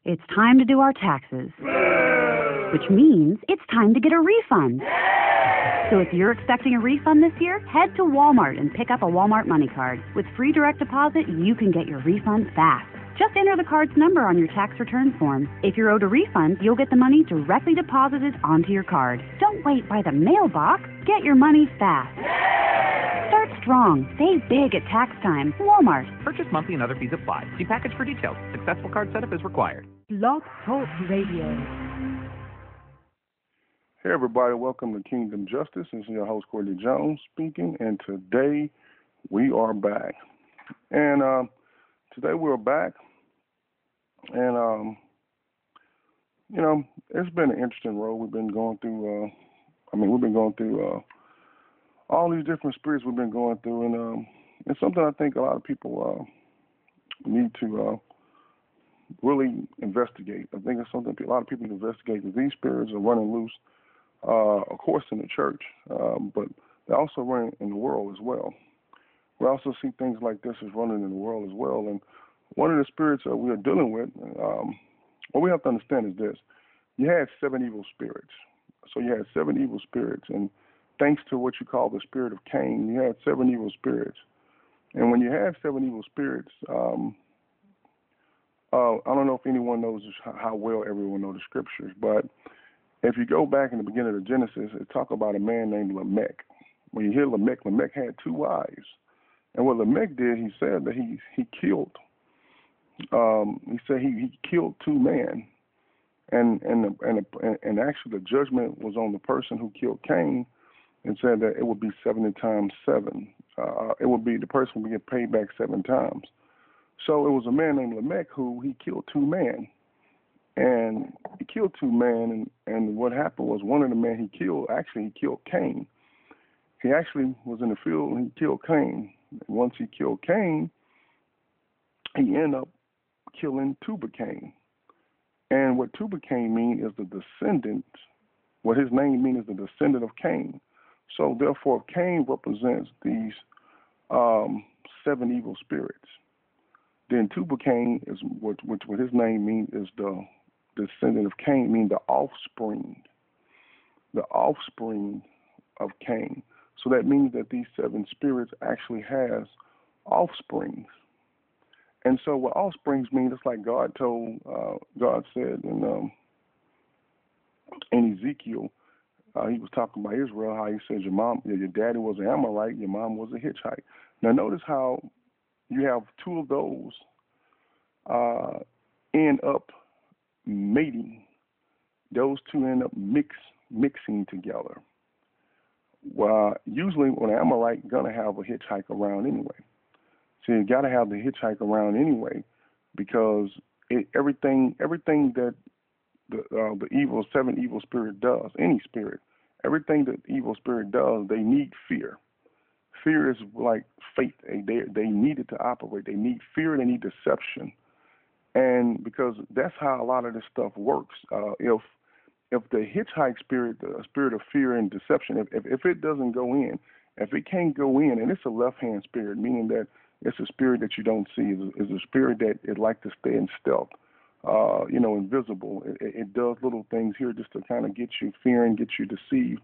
It's time to do our taxes, which means it's time to get a refund. So if you're expecting a refund this year, head to Walmart and pick up a Walmart money card. With free direct deposit, you can get your refund fast. Just enter the card's number on your tax return form. If you're owed a refund, you'll get the money directly deposited onto your card. Don't wait by the mailbox. Get your money fast. Start strong. Save big at tax time. Walmart. Purchase monthly and other fees apply. See package for details. Successful card setup is required. Blog Talk Radio. Hey everybody, welcome to Kingdom Justice. This is your host Courtney Jones speaking, and today we are back. And today we're back, and it's been an interesting road. We've been going through. All these different spirits we've been going through, and it's something I think a lot of people need to really investigate. I think it's something a lot of people need to investigate, because these spirits are running loose, of course, in the church, but they're also running in the world as well. We also see things like this as running in the world as well. And one of the spirits that we are dealing with, what we have to understand is this. You had 7 evil spirits. So you had 7 evil spirits, and thanks to what you call the spirit of Cain, you had 7 evil spirits. And when you have 7 evil spirits, I don't know if anyone knows how well everyone knows the scriptures, but if you go back in the beginning of Genesis, it talks about a man named Lamech. When you hear Lamech had 2 wives. And what Lamech did, he said that he killed. He said he killed 2 men, and actually the judgment was on the person who killed Cain, and said that it would be 70 times 7. It would be the person would get paid back 7 times. So it was a man named Lamech who he killed 2 men, and he killed 2 men, and what happened was one of the men he killed killed Cain. He actually was in the field and he killed Cain. Once he killed Cain, he ended up killing Tubal-Cain. And what Tubal-Cain means is the descendant. What his name means is the descendant of Cain. So therefore, Cain represents these 7 evil spirits. Then Tubal-Cain is what his name means is the descendant of Cain, meaning the offspring of Cain. So that means that these 7 spirits actually has offsprings. And so what offsprings mean, it's like God said in Ezekiel, he was talking about Israel, how he said your daddy was an Amorite, your mom was a Hittite. Now notice how you have 2 of those end up mating. Those 2 end up mixing together. Well, usually when an Amorite gonna have a hitchhike around anyway. So you gotta have the hitchhike around anyway, because everything that the evil 7 evil spirit does, any spirit, everything that the evil spirit does, they need fear. Fear is like faith. They need it to operate. They need fear. They need deception, and because that's how a lot of this stuff works. If the hitchhike spirit, the spirit of fear and deception, if it doesn't go in, if it can't go in, and it's a left-hand spirit, meaning that it's a spirit that you don't see, is a spirit that it like to stay in stealth, invisible. It does little things here just to kind of get you fearing, get you deceived.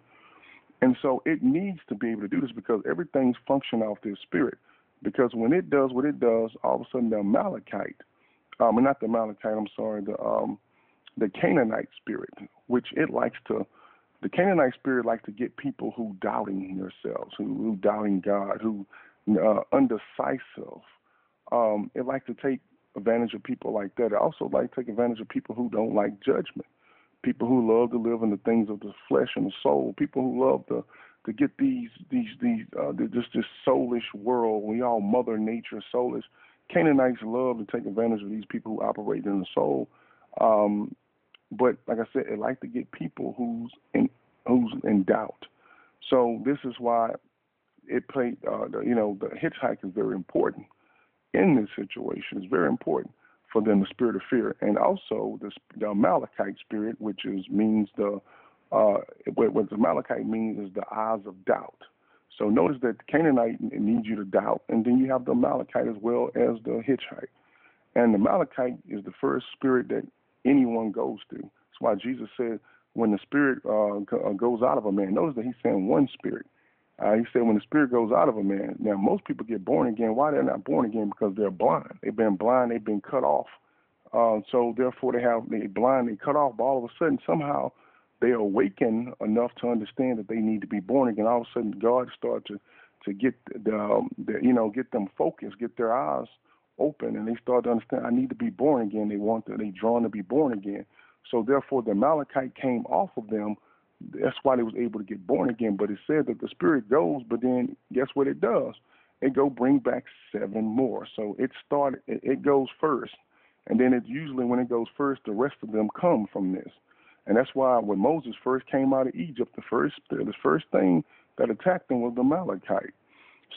And so it needs to be able to do this, because everything's function off this spirit. Because when it does what it does, all of a sudden the Canaanite spirit, which the Canaanite spirit likes to get people who doubting themselves, who doubting God, who undecisive. It likes to take advantage of people like that. It also likes to take advantage of people who don't like judgment, people who love to live in the things of the flesh and the soul, people who love to get this soulish world. We all Mother Nature soulish. Canaanites love to take advantage of these people who operate in the soul. But like I said, it likes to get people who's in doubt. So this is why it played. The hitchhike is very important in this situation. It's very important for them, the spirit of fear, and also the Amalekite spirit, which means what the Amalekite means is the eyes of doubt. So notice that the Canaanite needs you to doubt, and then you have the Amalekite as well as the hitchhike. And the Amalekite is the first spirit that anyone goes through. That's why Jesus said when the spirit goes out of a man, notice that he's saying one spirit. He said when the spirit goes out of a man, now most people get born again. Why they're not born again? Because they're blind. They've been blind. They've been cut off. So therefore they're blind and cut off. But all of a sudden somehow they awaken enough to understand that they need to be born again. All of a sudden God started to get get them focused, get their eyes open, and they start to understand I need to be born again. They drawn to be born again. So therefore the Amalekite came off of them. That's why they was able to get born again. But it said that the spirit goes, but then guess what it does? It go bring back 7 more. So it goes first. And then it usually when it goes first, the rest of them come from this. And that's why when Moses first came out of Egypt, the first thing that attacked them was the Amalekite.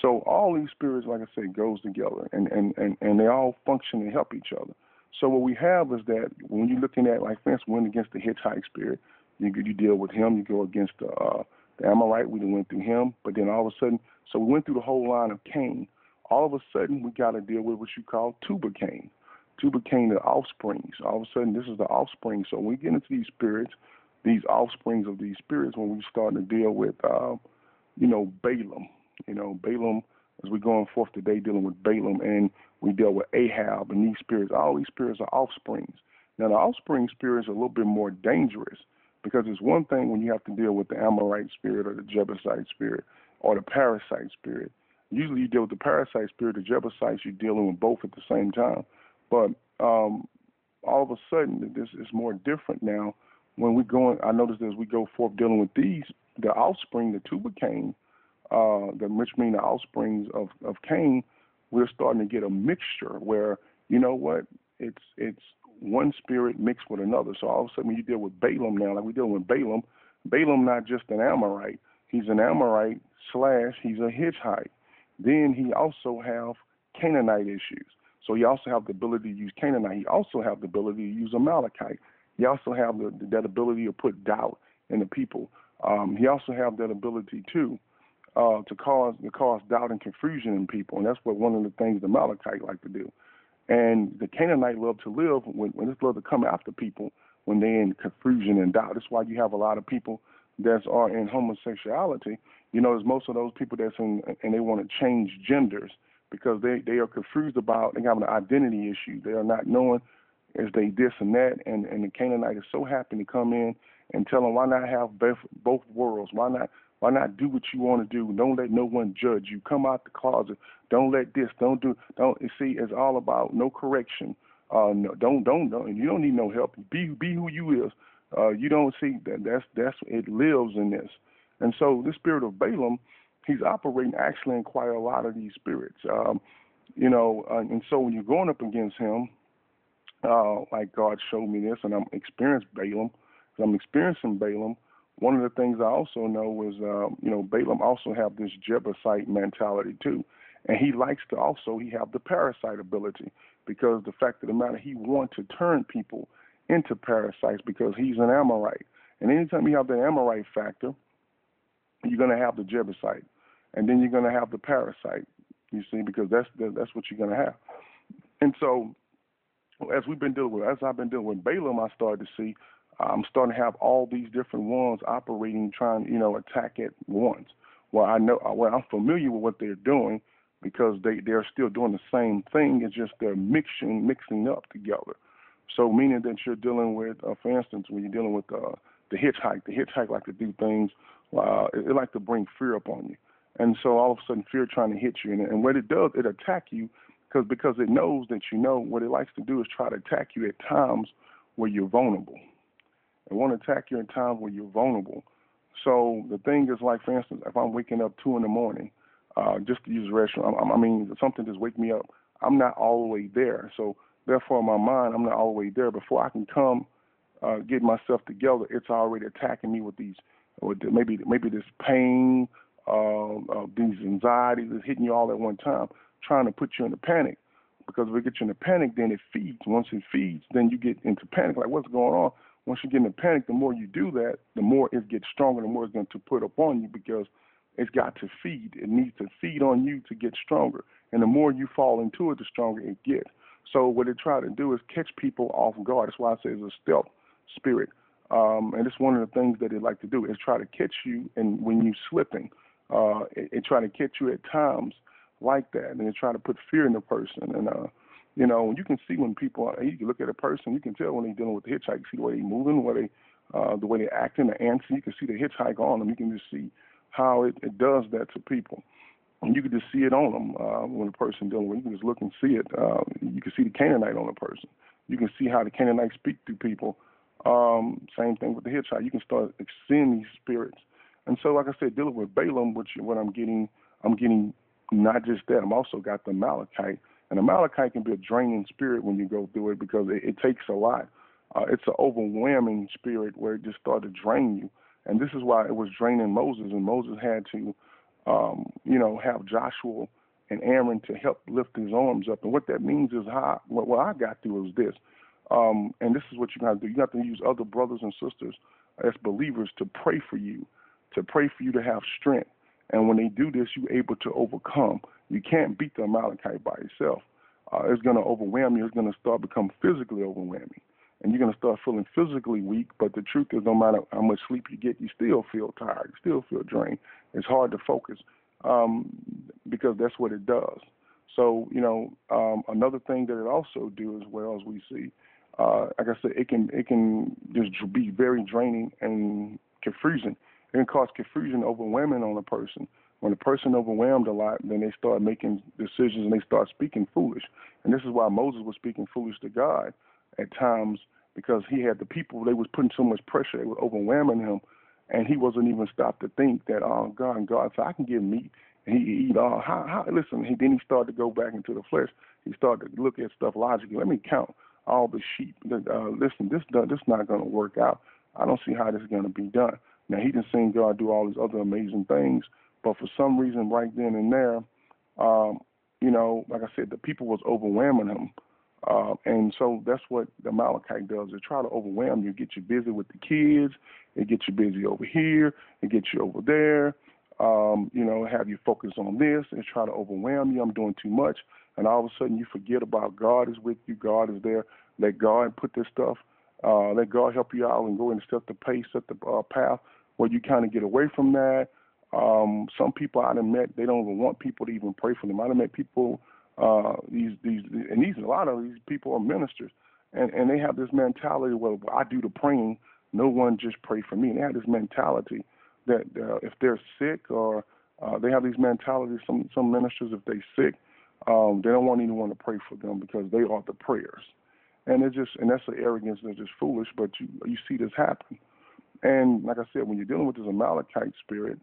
So all these spirits, like I said, goes together, and they all function and help each other. So what we have is that when you're looking at, like, for instance, went against the Hittite spirit, you deal with him. You go against the Amorite. We went through him, but then all of a sudden, so we went through the whole line of Cain. All of a sudden, we got to deal with what you call Tuba Cain. Tuba Cain, the offsprings. All of a sudden, this is the offspring. So when we get into these spirits, these offsprings of these spirits, when we start to deal with, Balaam. Balaam, as we're going forth today, dealing with Balaam, and we deal with Ahab and these spirits. All these spirits are offsprings. Now, the offspring spirits are a little bit more dangerous because it's one thing when you have to deal with the Amorite spirit or the Jebusite spirit or the parasite spirit. Usually you deal with the parasite spirit, the Jebusites, you're dealing with both at the same time. But all of a sudden, this is more different now. When we go, I notice as we go forth dealing with these, the offspring, the Tuba Cain, which mean the offsprings of Cain, we're starting to get a mixture where, you know what, it's one spirit mixed with another. So all of a sudden when you deal with Balaam now, like we're dealing with Balaam not just an Amorite, he's an Amorite / he's a Hittite. Then he also have Canaanite issues. So he also have the ability to use Canaanite. He also have the ability to use Amalekite. He also have that ability to put doubt in the people. He also have that ability too to cause doubt and confusion in people, and that's what one of the things the Amalekite like to do. And the Canaanite love to live when it's love to come after people when they're in confusion and doubt. That's why you have a lot of people that are in homosexuality. There's most of those people that's in, and they want to change genders because they are confused about, they have an identity issue. They are not knowing is they this and that, and the Canaanite is so happy to come in and tell them, why not have both worlds? Why not do what you want to do? Don't let no one judge you. Come out the closet. Don't let this. Don't. You see, it's all about no correction. No, don't. You don't need no help. Be who you is. You don't see that's it lives in this. And so this spirit of Balaam, he's operating actually in quite a lot of these spirits. And so when you're going up against him, like God showed me this, and I'm experiencing Balaam. One of the things I also know is, Balaam also have this Jebusite mentality too. And he likes to also, he have the parasite ability because the fact of the matter, he wants to turn people into parasites because he's an Amorite. And anytime you have the Amorite factor, you're going to have the Jebusite. And then you're going to have the parasite, you see, because that's what you're going to have. And so as I've been dealing with Balaam, I started to see, I'm starting to have all these different ones operating, trying, attack at once. Well, I'm familiar with what they're doing because they're still doing the same thing. It's just they're mixing up together. So meaning that you're dealing with, for instance, when you're dealing with the Hittite like to do things, it like to bring fear upon you. And so all of a sudden fear trying to hit you. And what it does, it attack you because it knows that what it likes to do is try to attack you at times where you're vulnerable. It won't attack you at times where you're vulnerable. So the thing is, like, for instance, if I'm waking up 2 a.m, just to use the restroom, something just wake me up, I'm not all the way there. So therefore, in my mind, I'm not all the way there. Before I can come get myself together, it's already attacking me with maybe this pain, these anxieties that's hitting you all at one time, trying to put you into panic. Because if it gets you into panic, then it feeds. Once it feeds, then you get into panic, like what's going on? Once you get into panic, the more you do that, the more it gets stronger, the more it's going to put upon you because it's got to feed. It needs to feed on you to get stronger. And the more you fall into it, the stronger it gets. So what they try to do is catch people off guard. That's why I say it's a stealth spirit. And it's one of the things that they like to do is try to catch you and when you're slipping. It try to catch you at times like that, and they try to put fear in the person. And you can see when people, you can look at a person, you can tell when they're dealing with the hitchhike. You see the way they're moving, the way they're acting, the answer. You can see the hitchhike on them. You can just see how it does that to people. And you can just see it on them when a person dealing with it. You can just look and see it. You can see the Canaanite on a person. You can see how the Canaanites speak to people. Same thing with the hitchhike. You can start seeing these spirits. And so, like I said, dealing with Balaam, what I'm getting not just that. I'm also got the Amalekite. And Amalekite can be a draining spirit when you go through it because it takes a lot. It's an overwhelming spirit where it just started to drain you. And this is why it was draining Moses, and Moses had to have Joshua and Aaron to help lift his arms up. And what that means is what I got through is this. And this is what you got to do. You have to use other brothers and sisters as believers to pray for you to have strength. And when they do this, you're able to overcome. You can't beat the Amalekite by yourself. It's going to overwhelm you. It's going to start become physically overwhelming. And you're going to start feeling physically weak. But the truth is, no matter how much sleep you get, you still feel tired. You still feel drained. It's hard to focus because that's what it does. So, another thing that it also do as well as we see, like I said, it can just be very draining and confusing. It can cause confusion, overwhelming on a person. When a person overwhelmed a lot, then they start making decisions and they start speaking foolish. And this is why Moses was speaking foolish to God at times, because he had the people, they was putting so much pressure, they were overwhelming him, and he wasn't even stopped to think that, oh, God said, I can give meat. And he eat all. Listen, then he started to go back into the flesh. He started to look at stuff logically. Let me count all the sheep. Listen, this not going to work out. I don't see how this is going to be done. Now, he didn't see God do all these other amazing things, but for some reason right then and there, like I said, the people was overwhelming him. And so that's what the Amalekite does. They try to overwhelm you, get you busy with the kids, it gets you busy over here, it gets you over there, have you focus on this, and try to overwhelm you. I'm doing too much. And all of a sudden you forget about God is with you, God is there. Let God put this stuff, let God help you out and go and set the pace, set the path where you kind of get away from that. Some people I done met, they don't even want people to even pray for them. I done met people, a lot of these people are ministers, and they have this mentality, well, I do the praying, no one just pray for me. And they have this mentality that if they're sick or they have these mentalities, some ministers, if they're sick, they don't want anyone to pray for them because they are the prayers. And that's an arrogance that's just foolish, but you see this happen. And like I said, when you're dealing with this Amalekite spirit,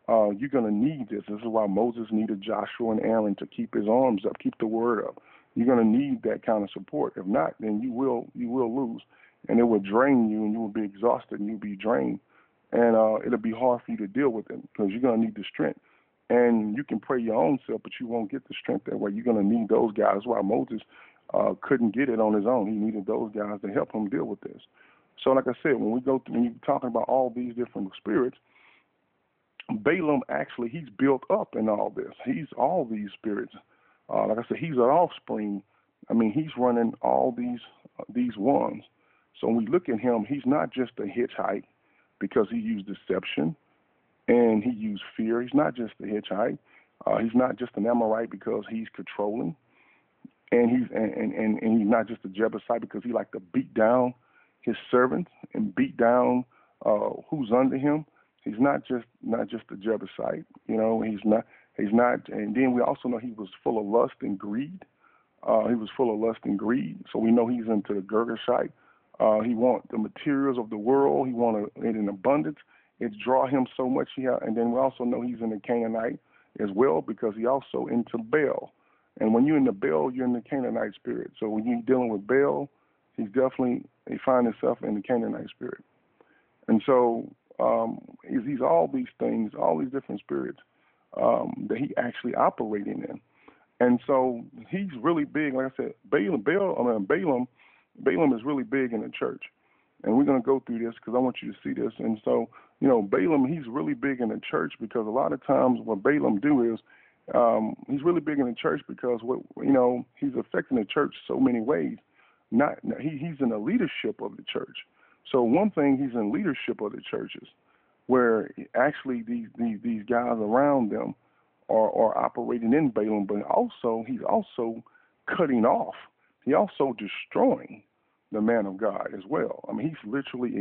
you're going to need this. This is why Moses needed Joshua and Aaron to keep his arms up, keep the word up. You're going to need that kind of support. If not, then you will lose. And it will drain you, and you will be exhausted, and you'll be drained. And it'll be hard for you to deal with it because you're going to need the strength. And you can pray your own self, but you won't get the strength that way. You're going to need those guys. That's why Moses couldn't get it on his own. He needed those guys to help him deal with this. So like I said, when you're talking about all these different spirits, Balaam actually, he's built up in all this. He's all these spirits. Like I said, he's an offspring. I mean, he's running all these ones. So when we look at him, he's not just a hitchhike because he used deception and he used fear. He's not just a hitchhike. He's not just an Amorite because he's controlling, and he's not just a Jebusite because he liked to beat down his servants and beat down who's under him. He's not just a Jebusite, he's not, and then we also know he was full of lust and greed. So we know he's into the Girgashite. He wants the materials of the world. He wants it in abundance. It's draw him so much. And then we also know he's in the Canaanite as well because he also into Baal. And when you're in the Baal, you're in the Canaanite spirit. So when you're dealing with Baal, he finds himself in the Canaanite spirit. And so he's all these things, all these different spirits that he actually operating in. And so he's really big. Like I said, Balaam is really big in the church. And we're going to go through this because I want you to see this. And so, Balaam, he's really big in the church because a lot of times what Balaam do is He's really big in the church because he's affecting the church so many ways. He's in the leadership of the church. So one thing, he's in leadership of the churches, where actually these guys around them are operating in Balaam, but he's also cutting off. He also destroying the man of God as well. I mean, he's literally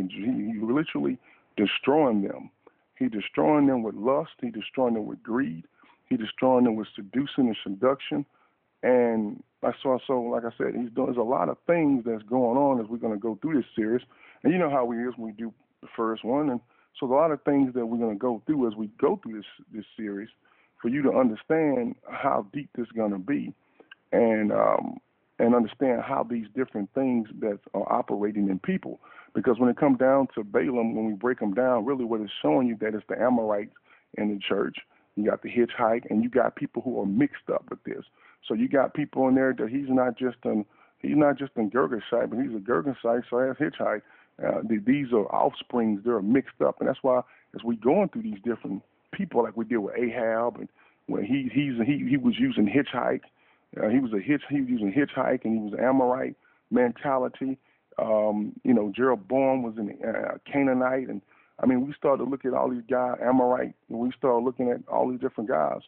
destroying them. He's destroying them with lust. He's destroying them with greed. He's destroying them with seducing and seduction. And like I said, there's a lot of things that's going on as we're going to go through this series. And you know how it is when we do the first one. And so a lot of things that we're going to go through as we go through this series for you to understand how deep this is going to be and understand how these different things that are operating in people. Because when it comes down to Balaam, when we break them down, really what it's showing you that it's the Amorites in the church. You got the hitchhike, and you got people who are mixed up with this. So you got people in there that he's not just in Girgashite, but he's a Girgashite, so that's hitchhike. These are offsprings; they're mixed up, and that's why as we going through these different people, like we did with Ahab, and when he was using hitchhike, he was using hitchhike, and he was Amorite mentality. Jeroboam was an Canaanite, and I mean, we started to look at all these guys, Amorite, and we started looking at all these different guys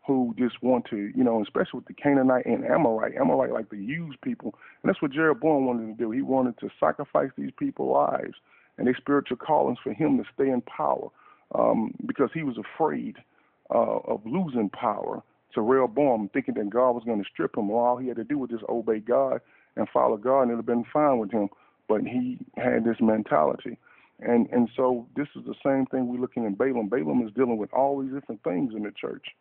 who just want to, especially with the Canaanite and Amorite like to use people. And that's what Jeroboam wanted to do. He wanted to sacrifice these people's lives and their spiritual callings for him to stay in power because he was afraid of losing power to Rehoboam, thinking that God was going to strip him. All he had to do was just obey God and follow God, and it would have been fine with him. But he had this mentality. And so this is the same thing we're looking at Balaam. Balaam is dealing with all these different things in the church.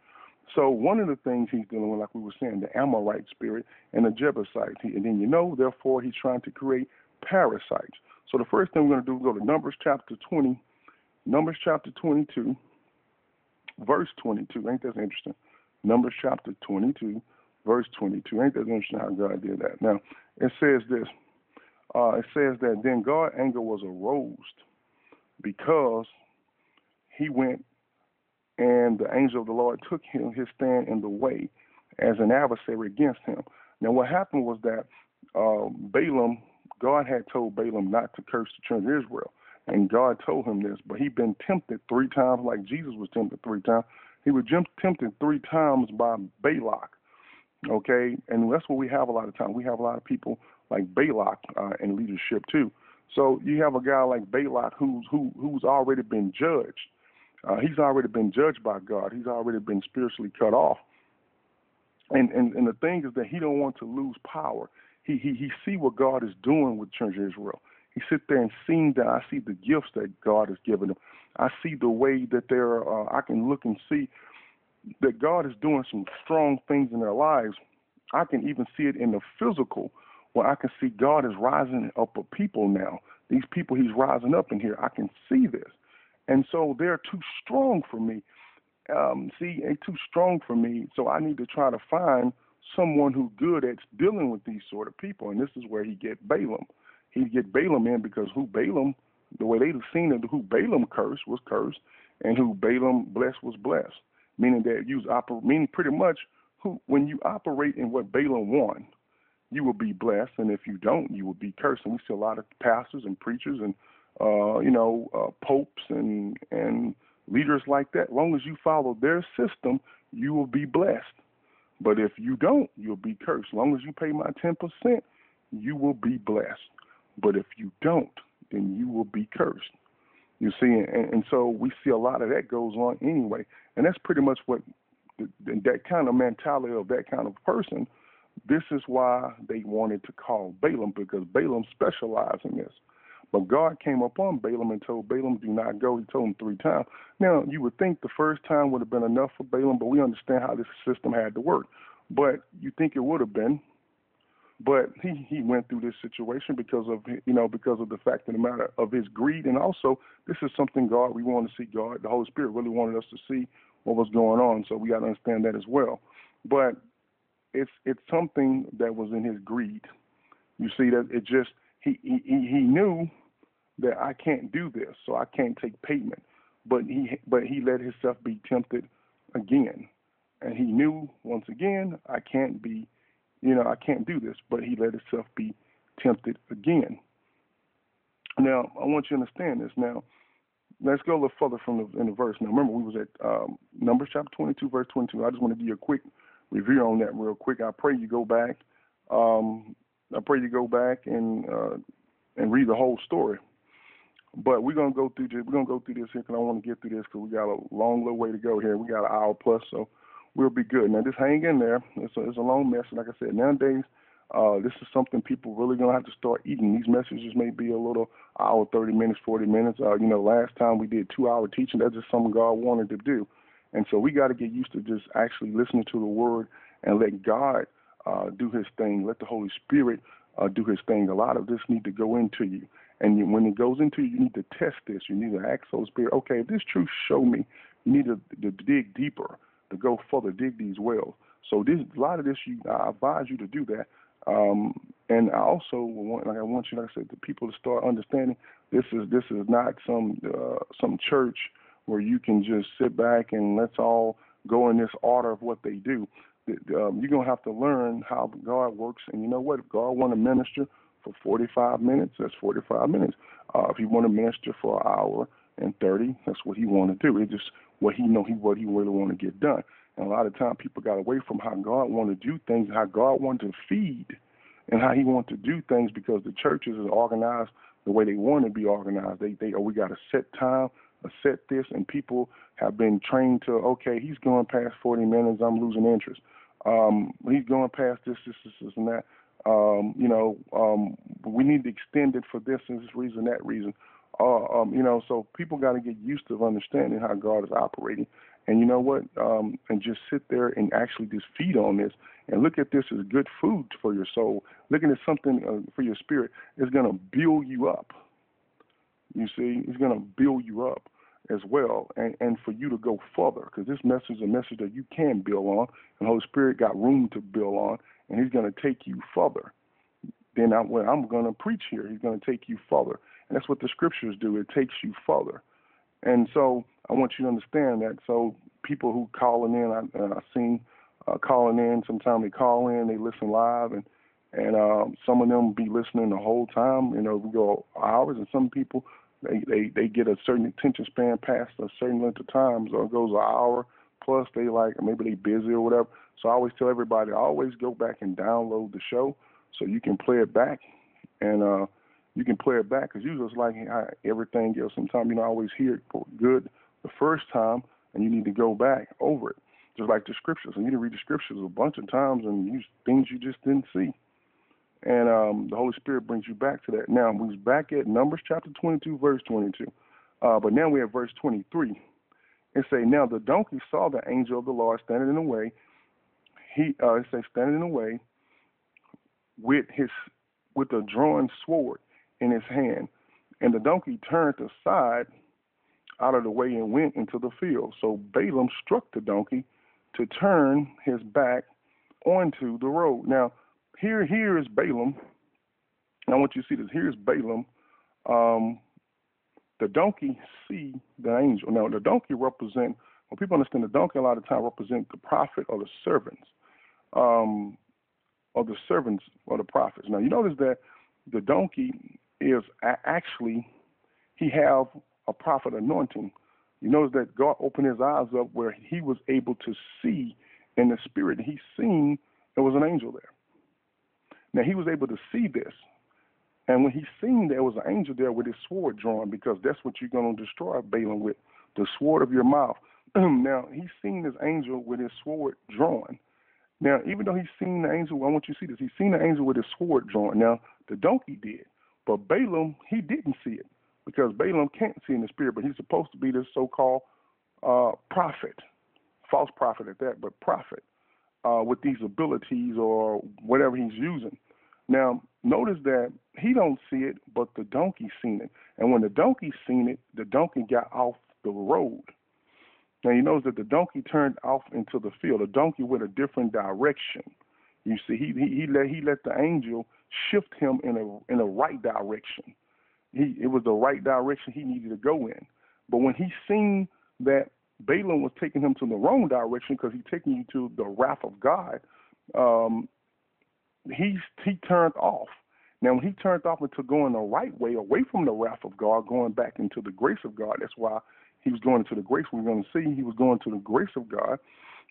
So one of the things he's dealing with, like we were saying, the Amorite spirit and the Jebusite. And then therefore he's trying to create parasites. So the first thing we're going to do is go to Numbers chapter 22, verse 22. Ain't that interesting? Numbers chapter 22, verse 22. Ain't that interesting how God did that? Now, it says this. It says that then God's anger was aroused because he went and the angel of the Lord took his stand in the way as an adversary against him. Now, what happened was that Balaam, God had told Balaam not to curse the children of Israel, and God told him this, but he'd been tempted 3 times like Jesus was tempted 3 times. He was tempted 3 times by Balak, okay? And that's what we have a lot of times. We have a lot of people like Balak in leadership too. So you have a guy like Balak who's already been judged. He's already been judged by God. He's already been spiritually cut off. And the thing is that he don't want to lose power. He see what God is doing with the children of Israel. He sit there and see that I see the gifts that God has given them. I see the way that I can look and see that God is doing some strong things in their lives. I can even see it in the physical, where I can see God is rising up a people now. These people he's rising up in here. I can see this. And so they're too strong for me. They're too strong for me. So I need to try to find someone who's good at dealing with these sort of people. And this is where he get Balaam. He get Balaam in because the way they've seen it, who Balaam cursed was cursed, and who Balaam blessed was blessed. Meaning that meaning pretty much when you operate in what Balaam won, you will be blessed, and if you don't, you will be cursed. And we see a lot of pastors and preachers and popes and leaders like that. As long as you follow their system, you will be blessed. But if you don't, you'll be cursed. As long as you pay my 10%, you will be blessed. But if you don't, then you will be cursed. You see, and so we see a lot of that goes on anyway. And that's pretty much what that kind of mentality of that kind of person, this is why they wanted to call Balaam, because Balaam specialized in this. But God came upon Balaam and told Balaam, do not go. He told him 3 times. Now, you would think the first time would have been enough for Balaam, but we understand how this system had to work. But you think it would have been. But he went through this situation because of the fact of the matter of his greed. And also, this is something we want to see God. The Holy Spirit really wanted us to see what was going on. So we got to understand that as well. But it's something that was in his greed. You see that it just, he knew that I can't do this, so I can't take payment. But he let himself be tempted again. And he knew, once again, I can't be, I can't do this. But he let himself be tempted again. Now, I want you to understand this. Now, let's go a little further in the verse. Now, remember, we was at Numbers chapter 22, verse 22. I just want to give you a quick review on that real quick. I pray you go back. And read the whole story. But we're gonna go through this. We're gonna go through this here because I want to get through this because we got a long little way to go here. We got an hour plus, so we'll be good. Now, just hang in there. It's a long message. Like I said, nowadays, this is something people really gonna have to start eating. These messages may be a little hour, 30 minutes, 40 minutes. Last time we did 2-hour teaching. That's just something God wanted to do, and so we got to get used to just actually listening to the Word and let God do His thing. Let the Holy Spirit do His thing. A lot of this need to go into you. And when it goes into you, you need to test this. You need to ask Holy Spirit, okay, if this truth show me, you need to dig deeper, to go further, dig these wells. So a lot of this, I advise you to do that. And I also want you, like I said, the people to start understanding this is not some church where you can just sit back and let's all go in this order of what they do. You're going to have to learn how God works. And you know what? If God want to minister for 45 minutes, that's 45 minutes. If He want to minister for an hour and 30, that's what He want to do. It's just what He really want to get done. And a lot of time people got away from how God want to do things, how God want to feed, and how He want to do things because the churches are organized the way they want to be organized. We got a set time, a set this, and people have been trained to, okay, he's going past 40 minutes, I'm losing interest. He's going past this, and that. We need to extend it for this and this reason, that reason. So people got to get used to understanding how God is operating. And you know what? And just sit there and actually just feed on this and look at this as good food for your soul. Looking at something for your spirit is going to build you up. You see, it's going to build you up as well, and for you to go further, because this message is a message that you can build on, and the Holy Spirit got room to build on, and He's going to take you further. Then when I'm going to preach here, He's going to take you further, and that's what the scriptures do. It takes you further. And so I want you to understand that. So people who calling in, I've seen calling in. Sometimes they call in, they listen live, and some of them be listening the whole time. We go hours, and some people they get a certain attention span past a certain length of time, so it goes an hour plus. Maybe they busy or whatever. So I always tell everybody, always go back and download the show so you can play it back, and you can play it back, because usually it's like everything else. Sometimes I always hear it good the first time, and you need to go back over it, just like the scriptures. You need to read the scriptures a bunch of times and use things you just didn't see. And the Holy Spirit brings you back to that. Now, we was back at Numbers chapter 22, verse 22. But now we have verse 23. It say, now the donkey saw the angel of the Lord standing in the way. It says standing in the way with a drawn sword in his hand. And the donkey turned aside out of the way and went into the field. So Balaam struck the donkey to turn his back onto the road. Now, here is Balaam. And I want you to see this. Here's Balaam. The donkey see the angel. Now, the donkey when people understand the donkey a lot of time represent the prophet or the servants, or the servants or the prophets. Now, you notice that the donkey is actually, he have a prophet anointing. You notice that God opened his eyes up where he was able to see in the spirit. He seen there was an angel there. Now, he was able to see this. And when he seen there was an angel there with his sword drawn, because that's what you're going to destroy Balaam with, the sword of your mouth. Now, he's seen this angel with his sword drawn. Now, even though he's seen the angel, I want you to see this. He's seen the angel with his sword drawn. Now, the donkey did. But Balaam, he didn't see it, because Balaam can't see in the spirit, but he's supposed to be this so-called prophet, false prophet at that, but prophet with these abilities or whatever he's using. Now, notice that he don't see it, but the donkey seen it. And when the donkey seen it, the donkey got off the road. Now, you notice that the donkey turned off into the field. The donkey went a different direction. You see, he let the angel shift him in a right direction. It was the right direction he needed to go in. But when he seen that Balaam was taking him to the wrong direction because he's taking you to the wrath of God. He turned off. Now, when he turned off into going the right way, away from the wrath of God, going back into the grace of God, that's why he was going into the grace. We're going to see he was going to the grace of God.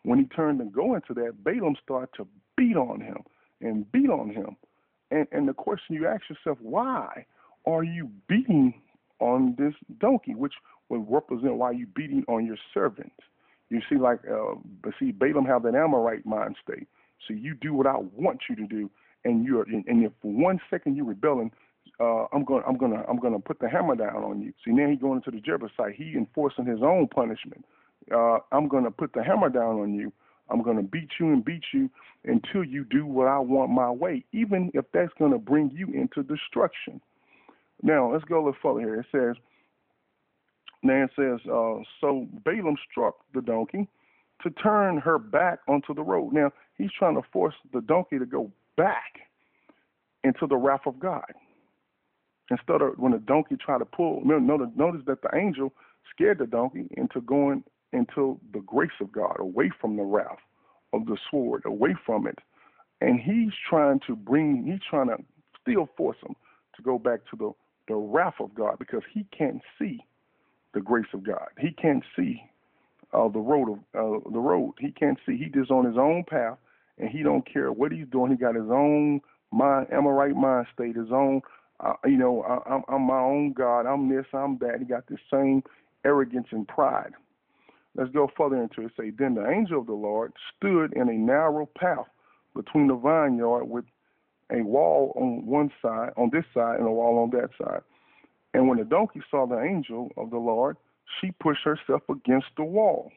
When he turned to go into that, Balaam started to beat on him and beat on him. And the question you ask yourself, why are you beating on this donkey, which would represent why you beating on your servant? You see, Balaam have that Amorite mind state. So you do what I want you to do, and if for 1 second you're rebelling, I'm gonna put the hammer down on you. See, now he's going into the Jebusite. He enforcing his own punishment. I'm gonna put the hammer down on you. I'm going to beat you until you do what I want my way, even if that's going to bring you into destruction. Now, let's go a little further here. It says, so Balaam struck the donkey to turn her back onto the road. Now, he's trying to force the donkey to go back into the wrath of God. Instead of when the donkey tried to pull, notice that the angel scared the donkey into going into the grace of God, away from the wrath of the sword, away from it. And he's trying to still force him to go back to the wrath of God, because he can't see the grace of God. He can't see the road. He can't see. He's just on his own path, and he don't care what he's doing. He got his own mind, Amorite mind state, his own, I'm my own God. I'm this, I'm that. He got the same arrogance and pride. Let's go further into it. Say, then the angel of the Lord stood in a narrow path between the vineyard with a wall on one side, on this side, and a wall on that side. And when the donkey saw the angel of the Lord, she pushed herself against the wall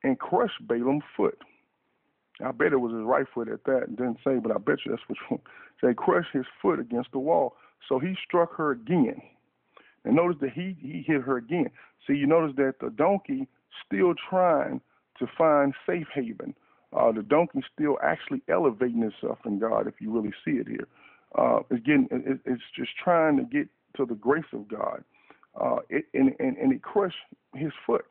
and crushed Balaam's foot. I bet it was his right foot at that. It didn't say, but I bet you that's which one. They crushed his foot against the wall. So he struck her again. And notice that he hit her again. See, you notice that the donkey still trying to find safe haven. The donkey still actually elevating itself in God, if you really see it here. It's just trying to get to the grace of God. And it crushed his foot.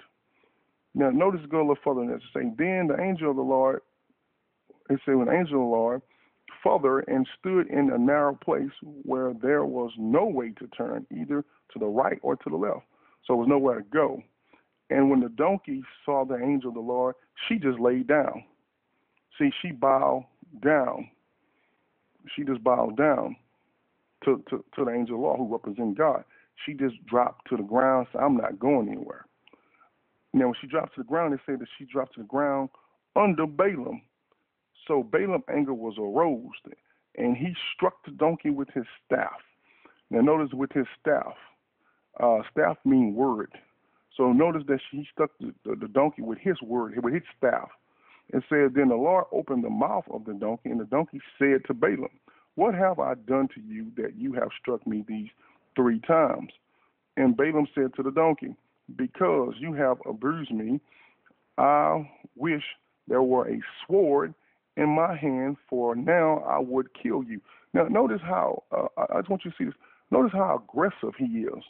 Now, notice, go a little further than that. Saying, then the angel of the Lord, it said, when the angel of the Lord further and stood in a narrow place where there was no way to turn, either to the right or to the left. So there was nowhere to go. And when the donkey saw the angel of the Lord, she just laid down. See, she bowed down. She just bowed down to the angel of the Lord, who represents God. She just dropped to the ground, said, I'm not going anywhere. Now, when she dropped to the ground, they say that she dropped to the ground under Balaam. So Balaam's anger was aroused, and he struck the donkey with his staff. Now, notice with his staff. Staff means word. So notice that he struck the donkey with his word, with his staff. It said, then the Lord opened the mouth of the donkey, and the donkey said to Balaam, what have I done to you that you have struck me these 3 times? And Balaam said to the donkey, because you have abused me, I wish there were a sword in my hand, for now I would kill you. Now, notice how, I just want you to see this, notice how aggressive he is.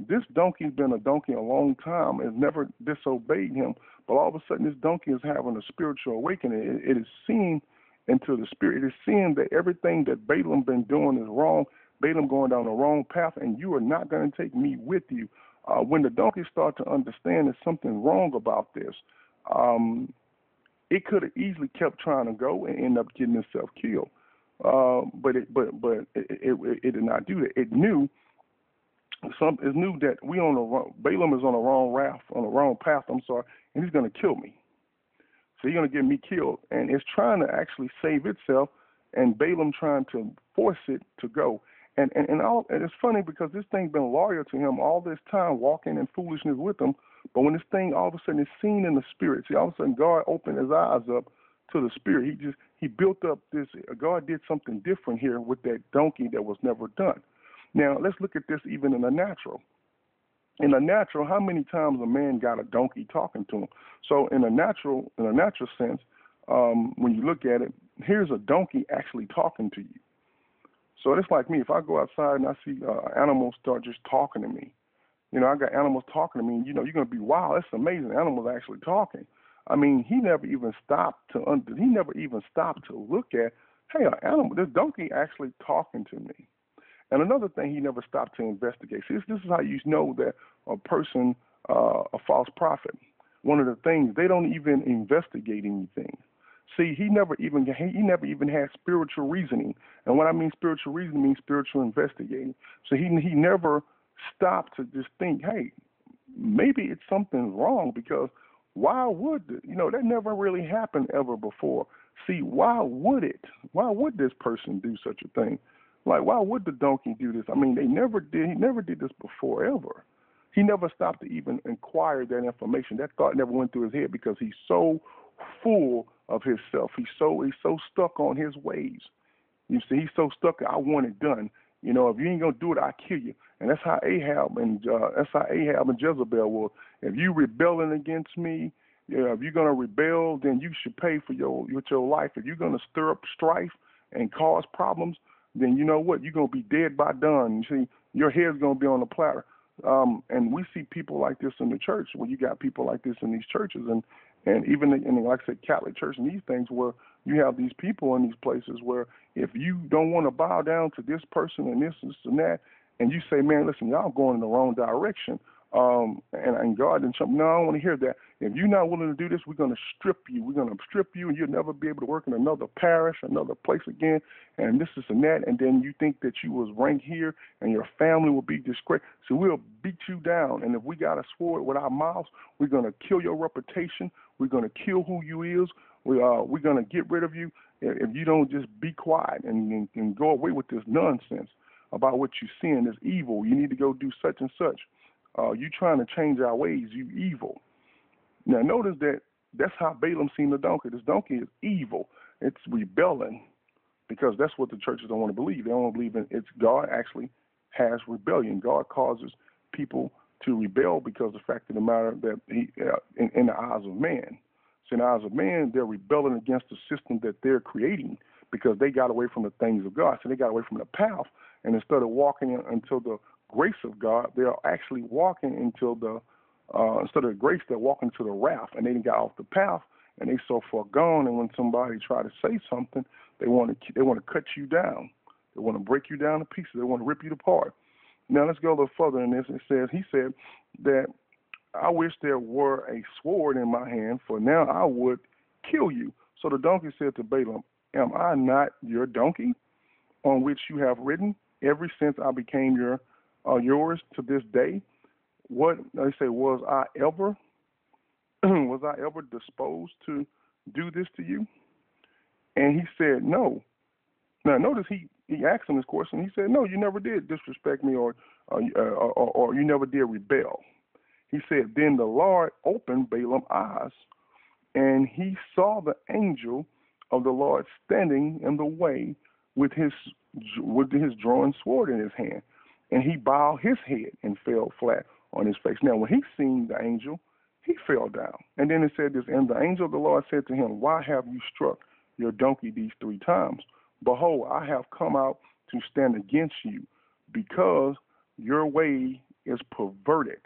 This donkey's been a donkey a long time, has never disobeyed him, but all of a sudden this donkey is having a spiritual awakening. It is seeing into the spirit. It is seeing that everything that Balaam been doing is wrong. Balaam going down the wrong path, and you are not going to take me with you. When the donkey started to understand there's something wrong about this, it could have easily kept trying to go and end up getting itself killed. But it did not do that. It knew that Balaam is on the wrong path, and he's going to kill me. So he's going to get me killed. And it's trying to actually save itself, and Balaam trying to force it to go. And it's funny because this thing been loyal to him all this time, walking in foolishness with him. But when this thing all of a sudden is seen in the spirit, see, all of a sudden God opened his eyes up to the spirit. He built up this. God did something different here with that donkey that was never done. Now let's look at this even in the natural. In the natural, how many times a man got a donkey talking to him? So in a natural sense, when you look at it, here's a donkey actually talking to you. So it's like me. If I go outside and I see animals start just talking to me, I got animals talking to me. You're going to be, wow, that's amazing. Animals actually talking. I mean, he never even stopped to look at, hey, an animal, this donkey actually talking to me. And another thing, he never stopped to investigate. See, this is how you know that a person, a false prophet. One of the things, they don't even investigate anything. See, he never even had spiritual reasoning. And when I mean spiritual reasoning, I mean spiritual investigating. So he never stopped to just think, hey, maybe it's something wrong, because why would that never really happened ever before. See, why would it? Why would this person do such a thing? Like, why would the donkey do this? I mean, he never did this before ever. He never stopped to even inquire that information. That thought never went through his head, because he's so full of himself. He's so stuck on his ways. You see, he's so stuck. I want it done. If you ain't gonna do it, I'll kill you. And that's how Ahab and Jezebel was. If you rebelling against me, if you're gonna rebel, then you should pay for with your life. If you're gonna stir up strife and cause problems, then you know what? You're gonna be dead by dawn. You see, your head's gonna be on the platter. And we see people like this in the church. Well, you got people like this in these churches, and even in, like I said, Catholic Church and these things, where you have these people in these places where if you don't want to bow down to this person and this and that, and you say, man, listen, y'all going in the wrong direction, and God didn't jump. No, I don't want to hear that. If you're not willing to do this, we're going to strip you. We're going to strip you, and you'll never be able to work in another parish, another place again, and this and that. And then you think that you was ranked here, and your family will be disgraced. So we'll beat you down. And if we got a sword with our mouths, we're going to kill your reputation. We're going to kill who you is. We're going to get rid of you if you don't just be quiet and go away with this nonsense about what you're seeing is evil. You need to go do such and such. You trying to change our ways, you evil. Now notice that's how Balaam seen the donkey. This donkey is evil. It's rebelling, because that's what the churches don't want to believe. They don't want to believe it's God actually has rebellion. God causes people to rebel because the fact of the matter that he in the eyes of man. So in the eyes of man, they're rebelling against the system that they're creating, because they got away from the things of God. So they got away from the path, and instead of walking until the grace of God, they're actually walking until instead of the grace, they're walking to the wrath, and they got off the path, and they so far gone. And when somebody try to say something, they want to cut you down. They want to break you down to pieces. They want to rip you apart. Now let's go a little further in this. He said that I wish there were a sword in my hand, for now I would kill you. So the donkey said to Balaam, am I not your donkey on which you have ridden ever since I became yours to this day? What they say, was I ever disposed to do this to you? And he said, no. Now notice he asked him this question. He said, no, you never did disrespect me, or you never did rebel. He said, then the Lord opened Balaam's eyes, and he saw the angel of the Lord standing in the way with his drawn sword in his hand. And he bowed his head and fell flat on his face. Now, when he seen the angel, he fell down. And then it said this, and the angel of the Lord said to him, why have you struck your donkey these 3 times? Behold, I have come out to stand against you, because your way is perverted,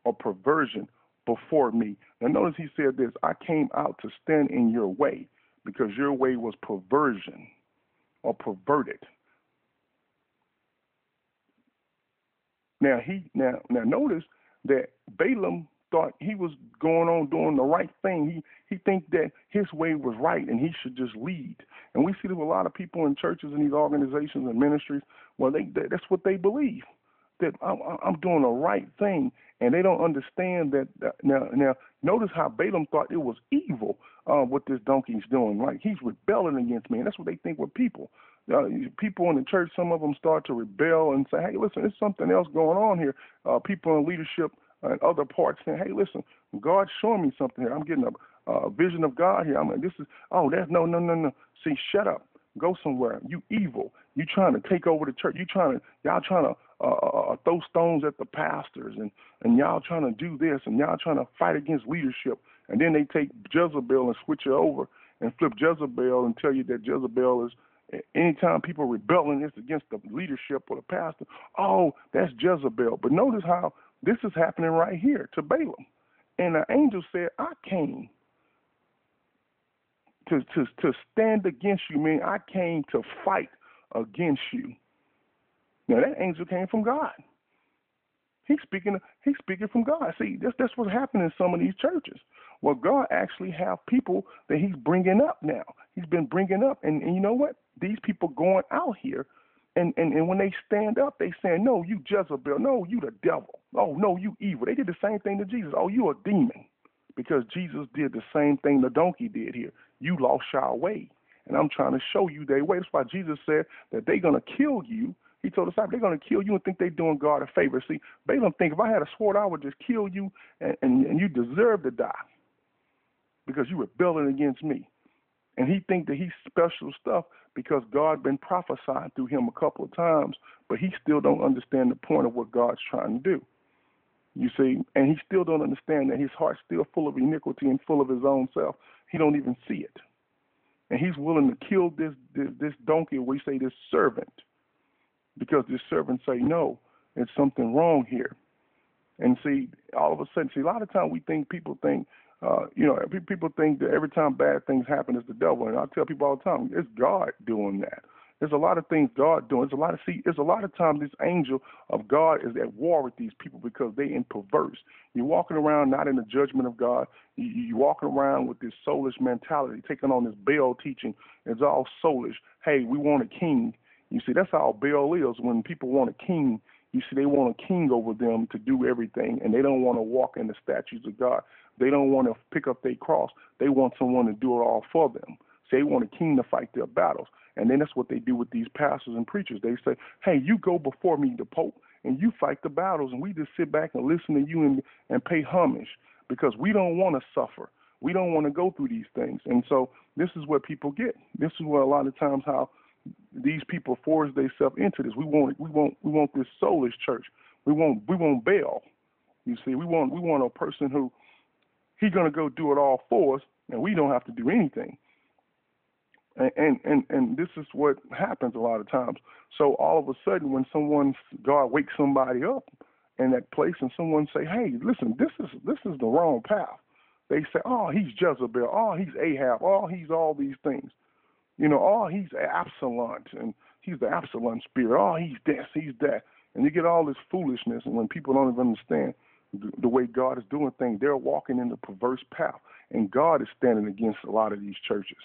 or perversion, before me. Now, notice he said this, I came out to stand in your way, because your way was perversion, or perverted. Now notice that Balaam thought he was going on doing the right thing. He think that his way was right and he should just lead. And we see that with a lot of people in churches and these organizations and ministries. Well, that's what they believe, that I'm doing the right thing, and they don't understand that. Now notice how Balaam thought it was evil what this donkey's doing. Like, he's rebelling against me, and that's what they think with people. People in the church, some of them start to rebel and say, hey, listen, there's something else going on here. People in leadership and other parts saying, hey, listen, God's showing me something here. I'm getting a vision of God here. No. See, shut up. Go somewhere. You evil. You trying to take over the church. Y'all trying to throw stones at the pastors, and y'all trying to do this, and y'all trying to fight against leadership. And then they take Jezebel and switch it over and flip Jezebel and tell you that Jezebel is, anytime people rebelling, it's against the leadership or the pastor. Oh, that's Jezebel. But notice how This is happening right here to Balaam. And the angel said, I came to stand against you, meaning I came to fight against you. Now that angel came from God. He's speaking from God. See, that's what's happening in some of these churches. Well, God actually have people that he's bringing up now. He's been bringing up. And you know what? These people going out here, and when they stand up, they saying, no, you Jezebel. No, you the devil. Oh, no, you evil. They did the same thing to Jesus. Oh, you a demon. Because Jesus did the same thing the donkey did here. You lost your way. And I'm trying to show you their way. That's why Jesus said that they're going to kill you. He told us they're going to kill you and think they're doing God a favor. See, Balaam think if I had a sword, I would just kill you and you deserve to die because you rebelling against me. And he think that he's special stuff because God been prophesying through him a couple of times, but he still don't understand the point of what God's trying to do. You see, and he still don't understand that his heart's still full of iniquity and full of his own self. He don't even see it. And he's willing to kill this donkey, or we say this servant, because this servant say, no, there's something wrong here. And see, all of a sudden, a lot of times people think that every time bad things happen, it's the devil. And I tell people all the time, it's God doing that. There's a lot of things God doing. There's a lot of times this angel of God is at war with these people because they in perverse. You're walking around not in the judgment of God. You're walking around with this soulish mentality, taking on this Baal teaching. It's all soulish. Hey, we want a king. You see, that's how Baal is. When people want a king, you see, they want a king over them to do everything, and they don't want to walk in the statutes of God. They don't want to pick up their cross. They want someone to do it all for them. So they want a king to fight their battles. And then that's what they do with these pastors and preachers. They say, hey, you go before me, the Pope, and you fight the battles, and we just sit back and listen to you and pay homage because we don't want to suffer. We don't want to go through these things. And so this is what people get. This is what a lot of times how these people force themselves into this. We want this soulish church. We want Baal. You see, we want a person who he's gonna go do it all for us, and we don't have to do anything. And this is what happens a lot of times. So all of a sudden, when God wakes somebody up in that place, and someone say, "Hey, listen, this is the wrong path," they say, "Oh, he's Jezebel. Oh, he's Ahab. Oh, he's all these things. You know, oh, he's Absalom, and he's the Absalom spirit. Oh, he's this, he's that." And you get all this foolishness, and when people don't even understand the way God is doing things, they're walking in the perverse path, and God is standing against a lot of these churches.